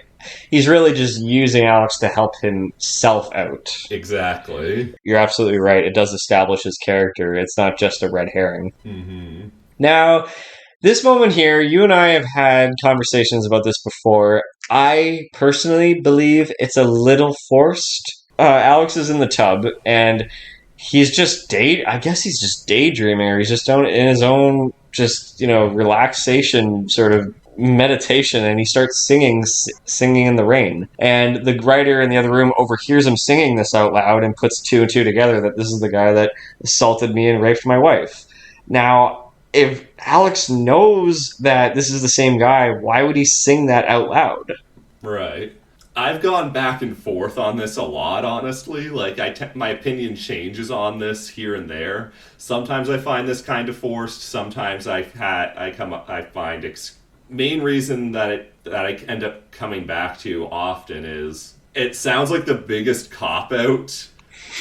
he's really just using Alex to help himself out. Exactly. You're absolutely right. It does establish his character. It's not just a red herring. Mm-hmm. Now, this moment here, you and I have had conversations about this before. I personally believe it's a little forced. Alex is in the tub, and he's just I guess he's just daydreaming, or he's just in his own relaxation sort of meditation, and he starts singing in the rain. And the writer in the other room overhears him singing this out loud and puts two and two together that this is the guy that assaulted me and raped my wife. Now, if Alex knows that this is the same guy, why would he sing that out loud? Right. I've gone back and forth on this a lot, honestly. Like, my opinion changes on this here and there. Sometimes I find this kind of forced. Sometimes I find main reason that I end up coming back to often is it sounds like the biggest cop out.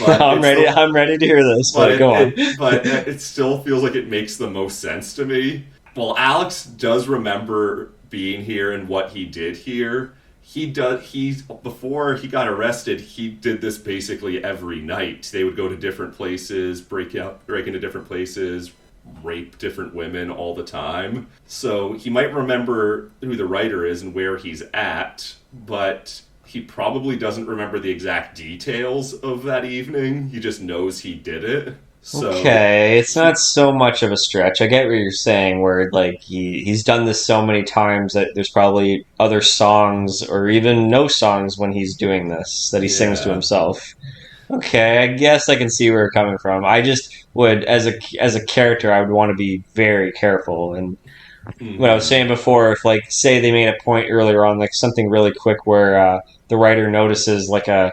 I'm ready to hear this. But go on. But it still feels like it makes the most sense to me. Well, Alex does remember being here and what he did here. Before he got arrested, he did this basically every night. They would go to different places, break into different places, rape different women all the time. So he might remember who the writer is and where he's at, but he probably doesn't remember the exact details of that evening. He just knows he did it. So, okay, it's not so much of a stretch. I get what you're saying, where like he's done this so many times that there's probably other songs or even no songs when he's doing this that he sings to himself. Okay, I guess I can see where you're coming from. I just would, as a character, I would want to be very careful. And what I was saying before, if like say they made a point earlier on, like something really quick where the writer notices like a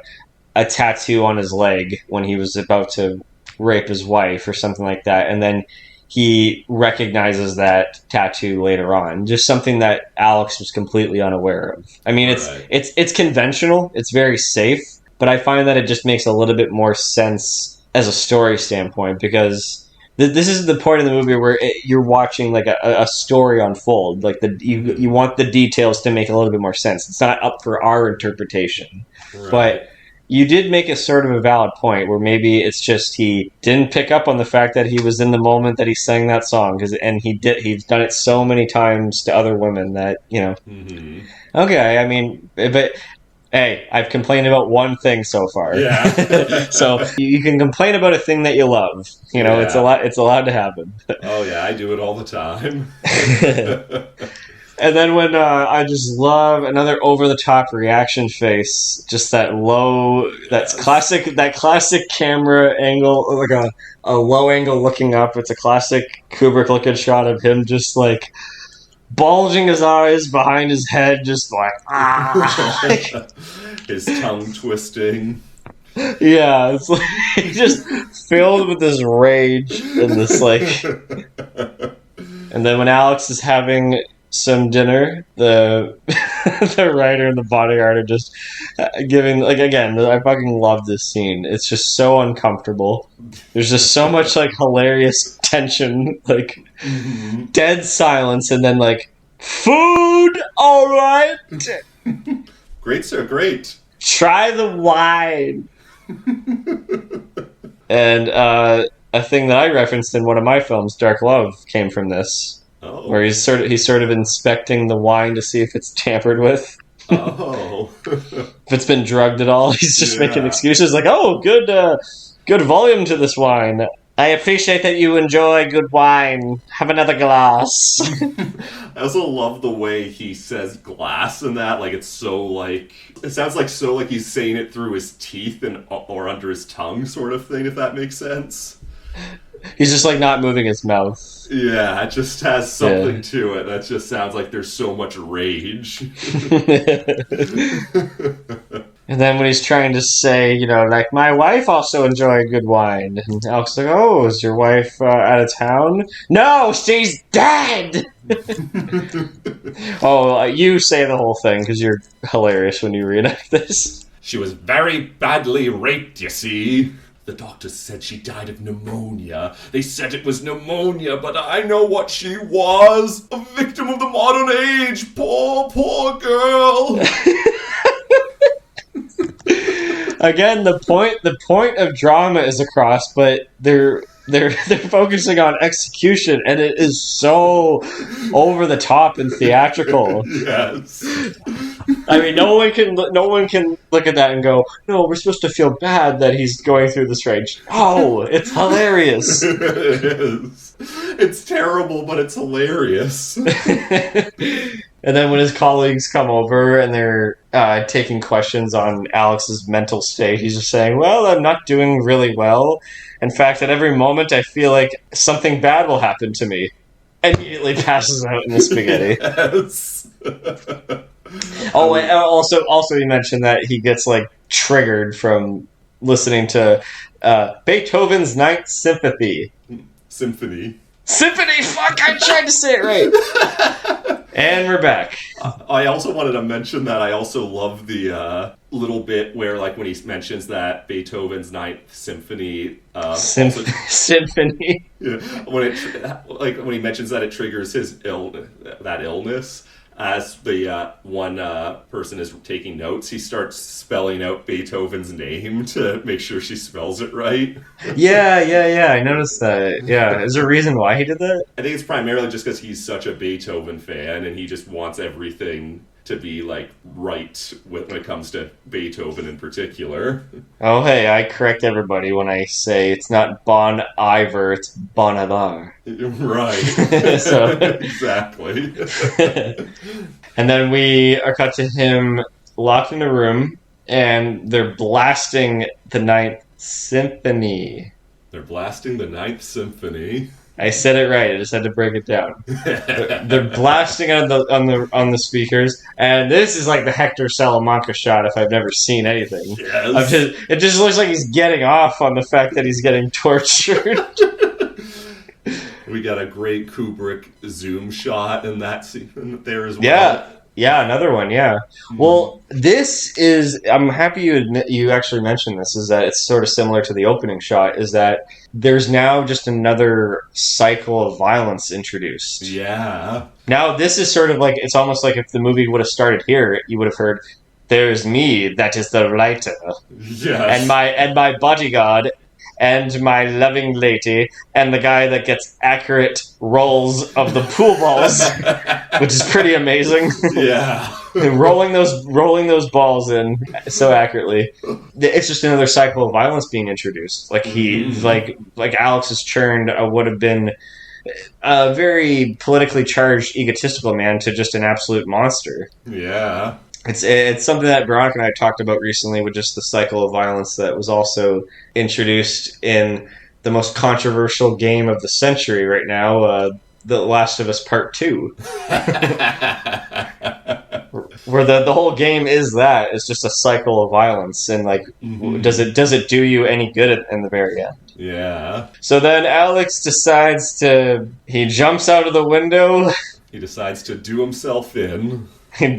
tattoo on his leg when he was about to rape his wife or something like that, and then he recognizes that tattoo later on. Just something that Alex was completely unaware of. I mean, it's conventional, it's very safe, but I find that it just makes a little bit more sense as a story standpoint, because this is the point of the movie where you're watching like a story unfold. Like you want the details to make a little bit more sense. It's not up for our interpretation, but you did make a sort of a valid point where maybe it's just he didn't pick up on the fact that he was in the moment that he sang that song, and he's done it so many times to other women that Okay, I mean, but hey, I've complained about one thing so far. Yeah. So you can complain about a thing that you love. It's allowed to happen. Oh yeah, I do it all the time. And then when I just love another over-the-top reaction face, just that classic camera angle, like a low angle looking up. It's a classic Kubrick looking shot of him just like bulging his eyes behind his head, just like his tongue twisting. Yeah, it's like just filled with this rage and this like. And then when Alex is having some dinner, the writer and the bodyguard are just giving, like, again, I fucking love this scene. It's just so uncomfortable. There's just so much like hilarious tension, like dead silence, and then like, food, all right. Great, sir, great. Try the wine. And a thing that I referenced in one of my films, Dark Love, came from this. Oh. Where he's sort of inspecting the wine to see if it's tampered with. Oh. If it's been drugged at all. He's just making excuses like, oh, good volume to this wine. I appreciate that you enjoy good wine. Have another glass. I also love the way he says glass in that. Like, it's so like... It sounds like he's saying it through his teeth or under his tongue sort of thing, if that makes sense. He's just like not moving his mouth. Yeah, it just has something to it that just sounds like there's so much rage. And then when he's trying to say, like, my wife also enjoyed good wine. And Alex is like, oh, is your wife out of town? No, she's dead! You say the whole thing because you're hilarious when you reenact this. She was very badly raped, you see. The doctor said she died of pneumonia. They said it was pneumonia, but I know what she was. A victim of the modern age. Poor, poor girl. Again, the point of drama is across, but they're focusing on execution, and it is so over the top and theatrical. Yes. I mean, no one can look at that and go, "No, we're supposed to feel bad that he's going through this range." Oh, it's hilarious. It is. It's terrible, but it's hilarious. And then when his colleagues come over and they're taking questions on Alex's mental state, he's just saying, "Well, I'm not doing really well. In fact, at every moment, I feel like something bad will happen to me." And immediately passes out in the spaghetti. Yes. Oh, and also he mentioned that he gets like triggered from listening to Beethoven's Ninth Symphony. Symphony. Fuck! I tried to say it right. And we're back. I also wanted to mention that I also love the little bit where, like, when he mentions that Beethoven's Ninth Symphony, Symphony. Yeah, when he mentions that it triggers his illness. As the one person is taking notes, he starts spelling out Beethoven's name to make sure she spells it right. Yeah. I noticed that. Yeah, is there a reason why he did that? I think it's primarily just because he's such a Beethoven fan, and he just wants everything to be like right when it comes to Beethoven in particular. Oh, hey, I correct everybody when I say it's not Bon Iver, it's Bon Iver. Right. So, exactly. And then we are cut to him locked in a room, and they're blasting the Ninth Symphony. They're blasting the Ninth Symphony. I said it right. I just had to break it down. They're blasting on the speakers, and this is like the Hector Salamanca shot if I've never seen anything. Yes. It just looks like he's getting off on the fact that he's getting tortured. We got a great Kubrick zoom shot in that scene there as well. Yeah, another one, yeah. Well, this is... I'm happy you actually mentioned this, is that it's sort of similar to the opening shot, is that there's now just another cycle of violence introduced. Yeah. Now, this is sort of like... It's almost like if the movie would have started here, you would have heard, "There's me, that is the writer. Yes. And my bodyguard... and my loving lady, and the guy that gets accurate rolls of the pool balls, which is pretty amazing." Yeah. rolling those balls in so accurately. It's just another cycle of violence being introduced. Like like Alex has turned would have been a very politically charged, egotistical man to just an absolute monster. Yeah. It's something that Veronica and I talked about recently with just the cycle of violence that was also introduced in the most controversial game of the century right now, The Last of Us Part 2. Where the whole game is that. It's just a cycle of violence, and like, does it do you any good in the very end? Yeah. So then Alex decides he jumps out of the window. He decides to do himself in. He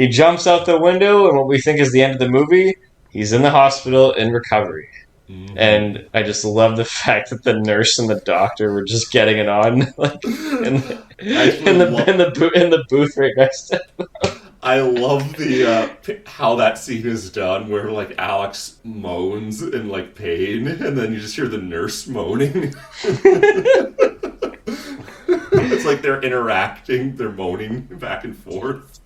jumps out the window, and what we think is the end of the movie, he's in the hospital in recovery. Mm-hmm. And I just love the fact that the nurse and the doctor were just getting it on, like in the booth right next to him. I love the how that scene is done, where like Alex moans in like pain, and then you just hear the nurse moaning. It's like they're interacting, they're moaning back and forth.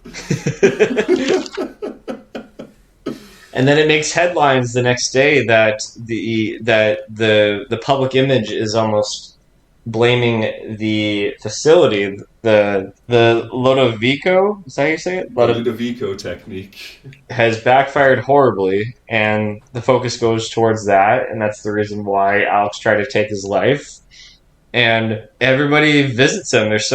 And then it makes headlines the next day that the public image is almost blaming the facility, the Ludovico, is that how you say it? Ludovico technique has backfired horribly, and the focus goes towards that, and that's the reason why Alex tried to take his life. And everybody visits him. There's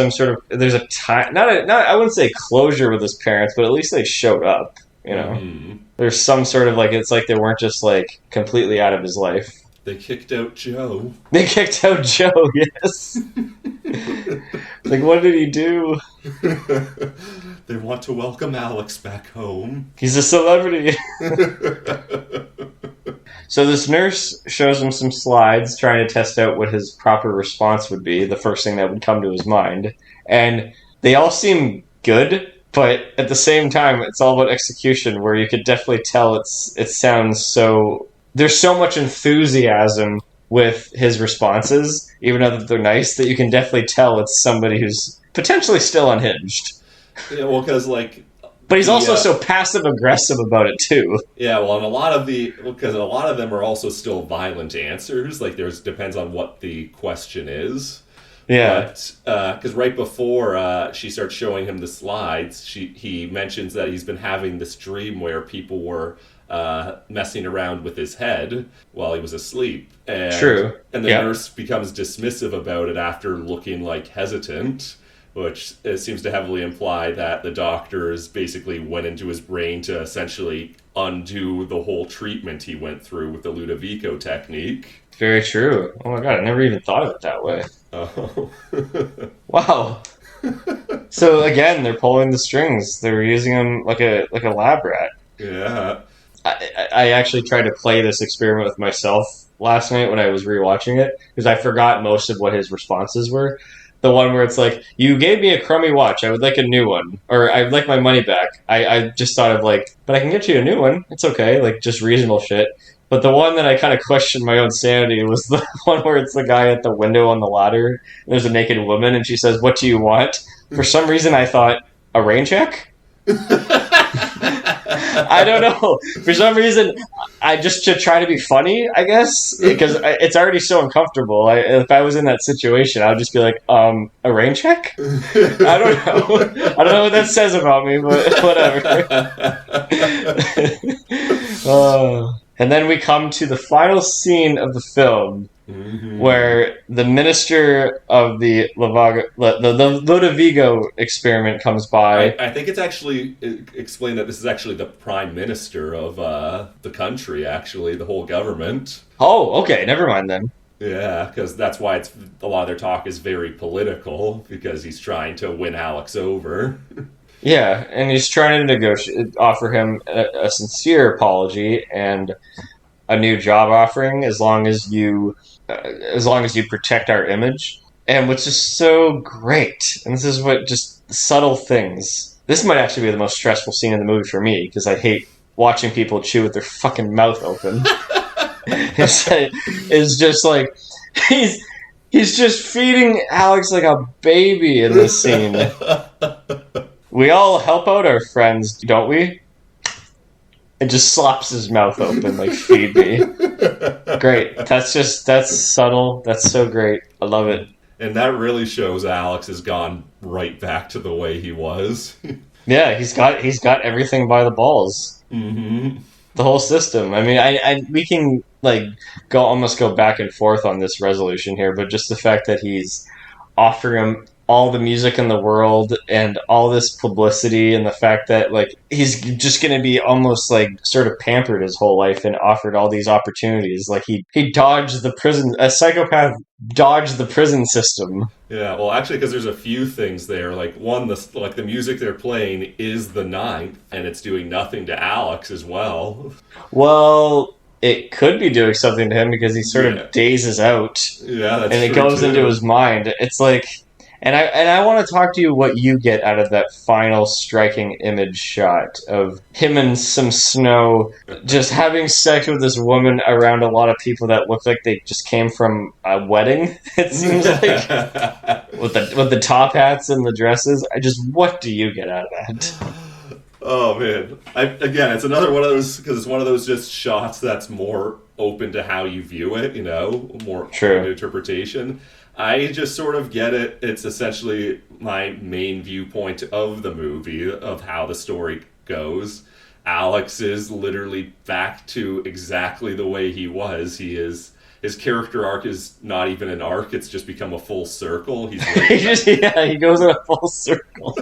a time, I wouldn't say closure with his parents, but at least they showed up, you know. Mm-hmm. There's some sort of like, it's like they weren't just like completely out of his life. They kicked out Joe. Yes. Like, what did he do? They want to welcome Alex back home. He's a celebrity. So this nurse shows him some slides trying to test out what his proper response would be, the first thing that would come to his mind. And they all seem good, but at the same time, it's all about execution, where you could definitely tell it sounds so... There's so much enthusiasm with his responses, even though they're nice, that you can definitely tell it's somebody who's potentially still unhinged. Yeah, well, because, like... But he's also so passive-aggressive about it, too. Yeah, well, and because a lot of them are also still violent answers. Like, depends on what the question is. Yeah. But, because right before she starts showing him the slides, he mentions that he's been having this dream where people were messing around with his head while he was asleep. True. And the nurse becomes dismissive about it after looking, like, hesitant, which seems to heavily imply that the doctors basically went into his brain to essentially undo the whole treatment he went through with the Ludovico technique. Very true. Oh my god, I never even thought of it that way. Oh. Wow. So again, they're pulling the strings. They're using him like a lab rat. Yeah. I actually tried to play this experiment with myself last night when I was rewatching it, because I forgot most of what his responses were. The one where it's like, you gave me a crummy watch, I would like a new one. Or I would like my money back. I just thought of like, but I can get you a new one. It's okay. Like, just reasonable shit. But the one that I kind of questioned my own sanity was the one where it's the guy at the window on the ladder. And there's a naked woman, and she says, "What do you want?" For some reason, I thought, a rain check? I don't know. For some reason, I just to try to be funny, I guess, because it's already so uncomfortable. If I was in that situation, I would just be like, a rain check? I don't know. I don't know what that says about me, but whatever. And then we come to the final scene of the film, where the minister of the Ludovico experiment comes by. I think it's actually explained that this is actually the prime minister of the country, actually, the whole government. Oh, okay, never mind then. Yeah, because that's why a lot of their talk is very political, because he's trying to win Alex over. Yeah, and he's trying to offer him a sincere apology and a new job offering as long as you protect our image, and which is so great. And this is what just subtle things. This might actually be the most stressful scene in the movie for me, because I hate watching people chew with their fucking mouth open. It's just like he's just feeding Alex like a baby in this scene. We all help out our friends, don't we? And just slaps his mouth open like, feed me. Great. That's subtle. That's so great. I love it. And that really shows Alex has gone right back to the way he was. Yeah, he's got everything by the balls. Mm-hmm. The whole system. I mean, we can like almost go back and forth on this resolution here, but just the fact that he's offering him all the music in the world and all this publicity, and the fact that like he's just going to be almost like sort of pampered his whole life and offered all these opportunities. Like he dodged the prison. A psychopath dodged the prison system. Yeah, well, actually, because there's a few things there. Like one, the music they're playing is the ninth, and it's doing nothing to Alex as well. Well, it could be doing something to him because he sort of dazes out. Yeah, that's and it goes into his mind. It's like. And I want to talk to you what you get out of that final striking image shot of him in some snow just having sex with this woman around a lot of people that look like they just came from a wedding. It seems like with the top hats and the dresses. What do you get out of that? Oh man! Again, it's another one of those, because it's one of those just shots that's more open to how you view it. More open to interpretation. I just sort of get it. It's essentially my main viewpoint of the movie, of how the story goes. Alex is literally back to exactly the way he was. His character arc is not even an arc, it's just become a full circle. He goes in a full circle.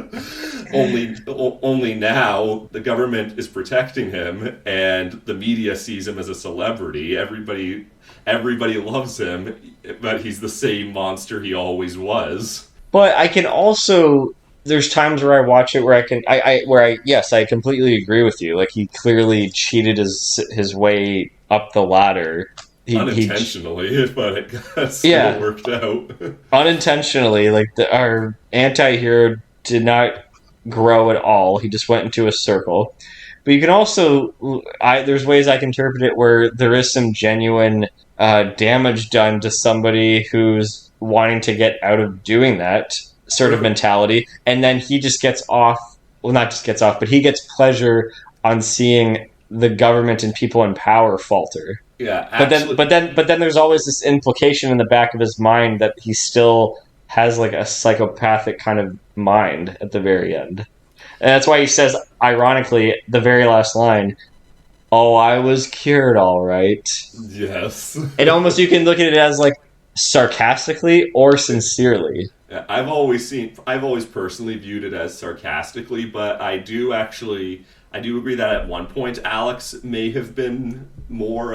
Only now the government is protecting him, and the media sees him as a celebrity. Everybody loves him, but he's the same monster he always was. But I can also, there's times where I watch it where I completely agree with you. Like, he clearly cheated his way up the ladder. Unintentionally, but it still Yeah, worked out. unintentionally, like our anti-hero did not grow at all. He just went into a circle. But you can also, there's ways I can interpret it where there is some genuine damage done to somebody who's wanting to get out of doing that sort of True. mentality, and then he just gets off. Well, not just gets off, but he gets pleasure on seeing the government and people in power falter. Yeah, But then, actually, but then there's always this implication in the back of his mind that he still has like a psychopathic kind of mind at the very end, and that's why he says, ironically, the very last line, "Oh, I was cured, all right." yes. It almost, you can look at it as like sarcastically or sincerely. Yeah, I've always personally viewed it as sarcastically, but I do agree that at one point Alex may have been more.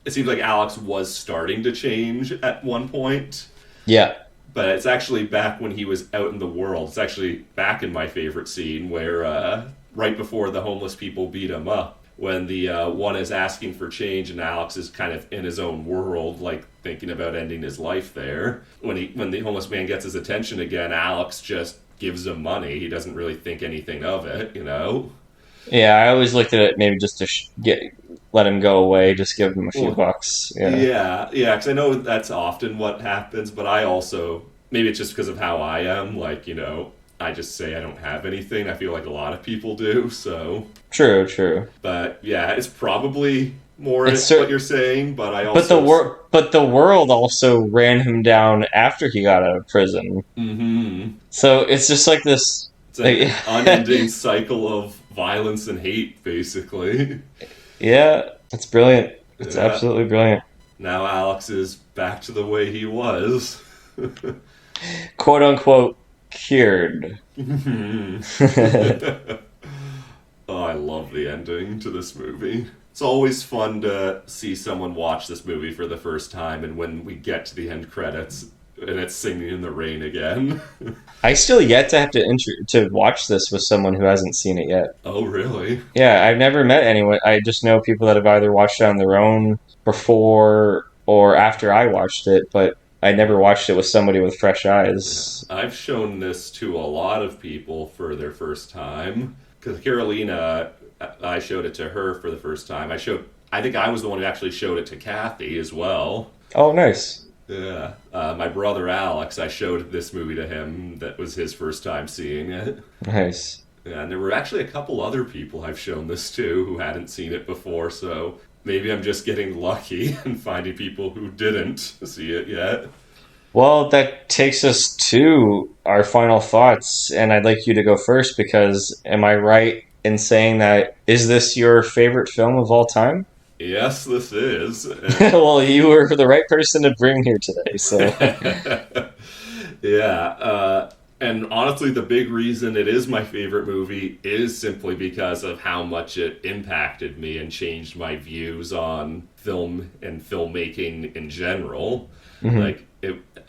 It seems like Alex was starting to change at one point, Yeah, but it's actually back when he was out in the world. It's actually back in my favorite scene where right before the homeless people beat him up, when the one is asking for change and Alex is kind of in his own world, like thinking about ending his life there. When the homeless man gets his attention again, Alex just gives him money. He doesn't really think anything of it, you know. yeah. I always looked at it maybe just to let him go away, just give him a few Well, bucks. Yeah, yeah, because I know that's often what happens, but I also, maybe it's just because of how I am, like, you know, I just say I don't have anything. I feel like a lot of people do, so. true, true. But yeah, it's probably more It's what you're saying, but I but also. the world also ran him down after he got out of prison. Mm-hmm. So it's just like this. It's Like, an unending cycle of violence and hate, basically. yeah, it's brilliant. It's Yeah. absolutely brilliant. Now Alex is back to the way he was. Quote unquote cured. Oh, I love the ending to this movie. It's always fun to see someone watch this movie for the first time, and when we get to the end credits, and it's Singing in the Rain again. I still yet to have to watch this with someone who hasn't seen it yet. Oh, really? Yeah, I've never met anyone. I just know people that have either watched it on their own before or after I watched it, but I never watched it with somebody with fresh eyes. I've shown this to a lot of people for their first time. Because Carolina, I showed it to her for the first time. I think I was the one who actually showed it to Kathy as well. Oh, nice. Yeah. My brother Alex, I showed this movie to him. That was his first time seeing it. Nice. Yeah, and there were actually a couple other people I've shown this to who hadn't seen it before, so maybe I'm just getting lucky and finding people who didn't see it yet. Well, that takes us to our final thoughts, and I'd like you to go first because am I right in saying that is this your favorite film of all time? Yes, this is. Well, you were the right person to bring here today, so Yeah, and honestly, the big reason it is my favorite movie is simply because of how much it impacted me and changed my views on film and filmmaking in general. Mhm. Like,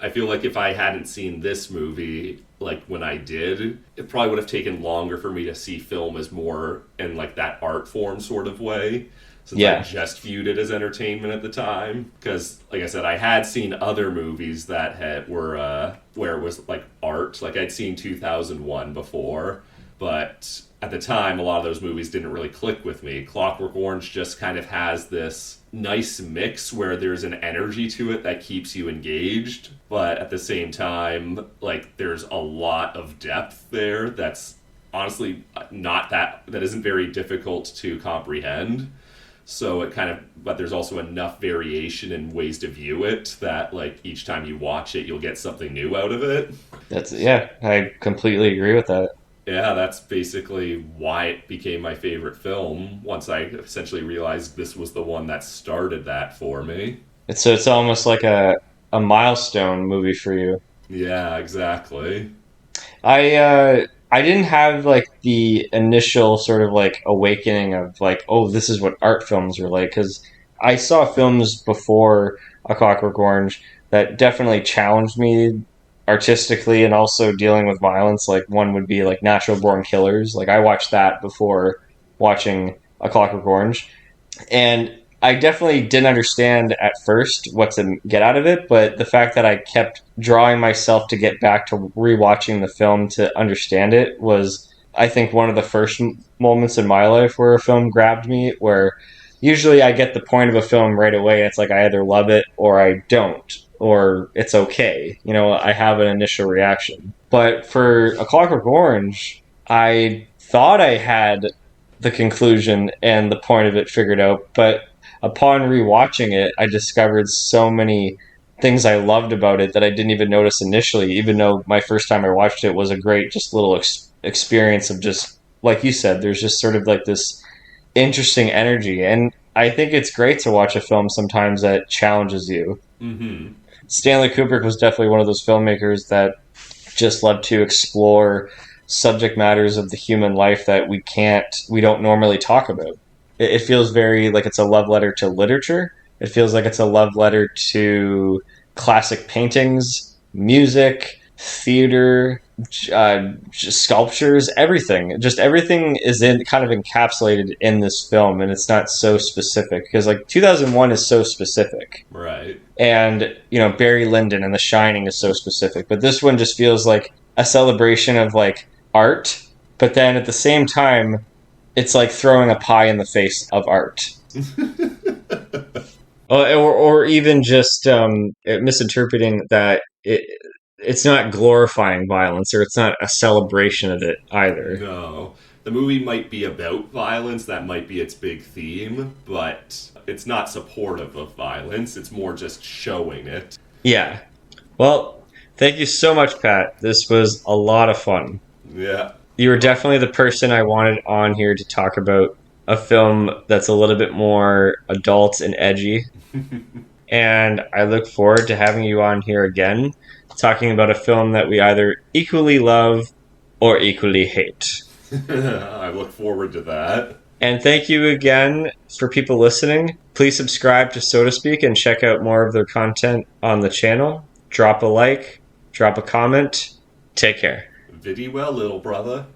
I feel like if I hadn't seen this movie, like when I did, it probably would have taken longer for me to see film as more in like that art form sort of way. Since I Yeah. just viewed it as entertainment at the time, because like I said, I had seen other movies that were where it was like art. Like I'd seen 2001 before, but at the time, a lot of those movies didn't really click with me. Clockwork Orange just kind of has this nice mix where there's an energy to it that keeps you engaged, but at the same time, like there's a lot of depth there that's honestly not that isn't very difficult to comprehend. So it kind of, but there's also enough variation in ways to view it that like each time you watch it, you'll get something new out of it. Yeah, I completely agree with that. Yeah, that's basically why it became my favorite film once I essentially realized this was the one that started that for me. It's almost like a milestone movie for you. Yeah, exactly. I didn't have like the initial sort of like awakening of like, oh, this is what art films are like, because I saw films before A Clockwork Orange that definitely challenged me artistically and also dealing with violence. Like one would be like Natural Born Killers. Like I watched that before watching A Clockwork Orange, and I definitely didn't understand at first what to get out of it, but the fact that I kept drawing myself to get back to rewatching the film to understand it was, I think, one of the first moments in my life where a film grabbed me. Where usually I get the point of a film right away. It's like I either love it or I don't, or it's okay. I have an initial reaction. But for A Clockwork Orange, I thought I had the conclusion and the point of it figured out, but upon rewatching it, I discovered so many things I loved about it that I didn't even notice initially, even though my first time I watched it was a great, just little experience of just, like you said, there's just sort of like this interesting energy. And I think it's great to watch a film sometimes that challenges you. Mm-hmm. Stanley Kubrick was definitely one of those filmmakers that just love to explore subject matters of the human life that we don't normally talk about. It feels very like it's a love letter to literature. It feels like it's a love letter to classic paintings, music, theater, just sculptures, everything. Just everything is in kind of encapsulated in this film, and it's not so specific because like 2001 is so specific, Right. and Barry Lyndon and The Shining is so specific, but this one just feels like a celebration of like art, but then at the same time it's like throwing a pie in the face of art. Or even just misinterpreting that it's not glorifying violence, or it's not a celebration of it either. No. The movie might be about violence, that might be its big theme, but it's not supportive of violence, it's more just showing it. Yeah. Well, thank you so much, Pat. This was a lot of fun. Yeah. You were definitely the person I wanted on here to talk about a film that's a little bit more adult and edgy. And I look forward to having you on here again, talking about a film that we either equally love or equally hate. I look forward to that. And thank you again for people listening. Please subscribe to So to Speak and check out more of their content on the channel. Drop a like, drop a comment. Take care. Viddy well, little brother.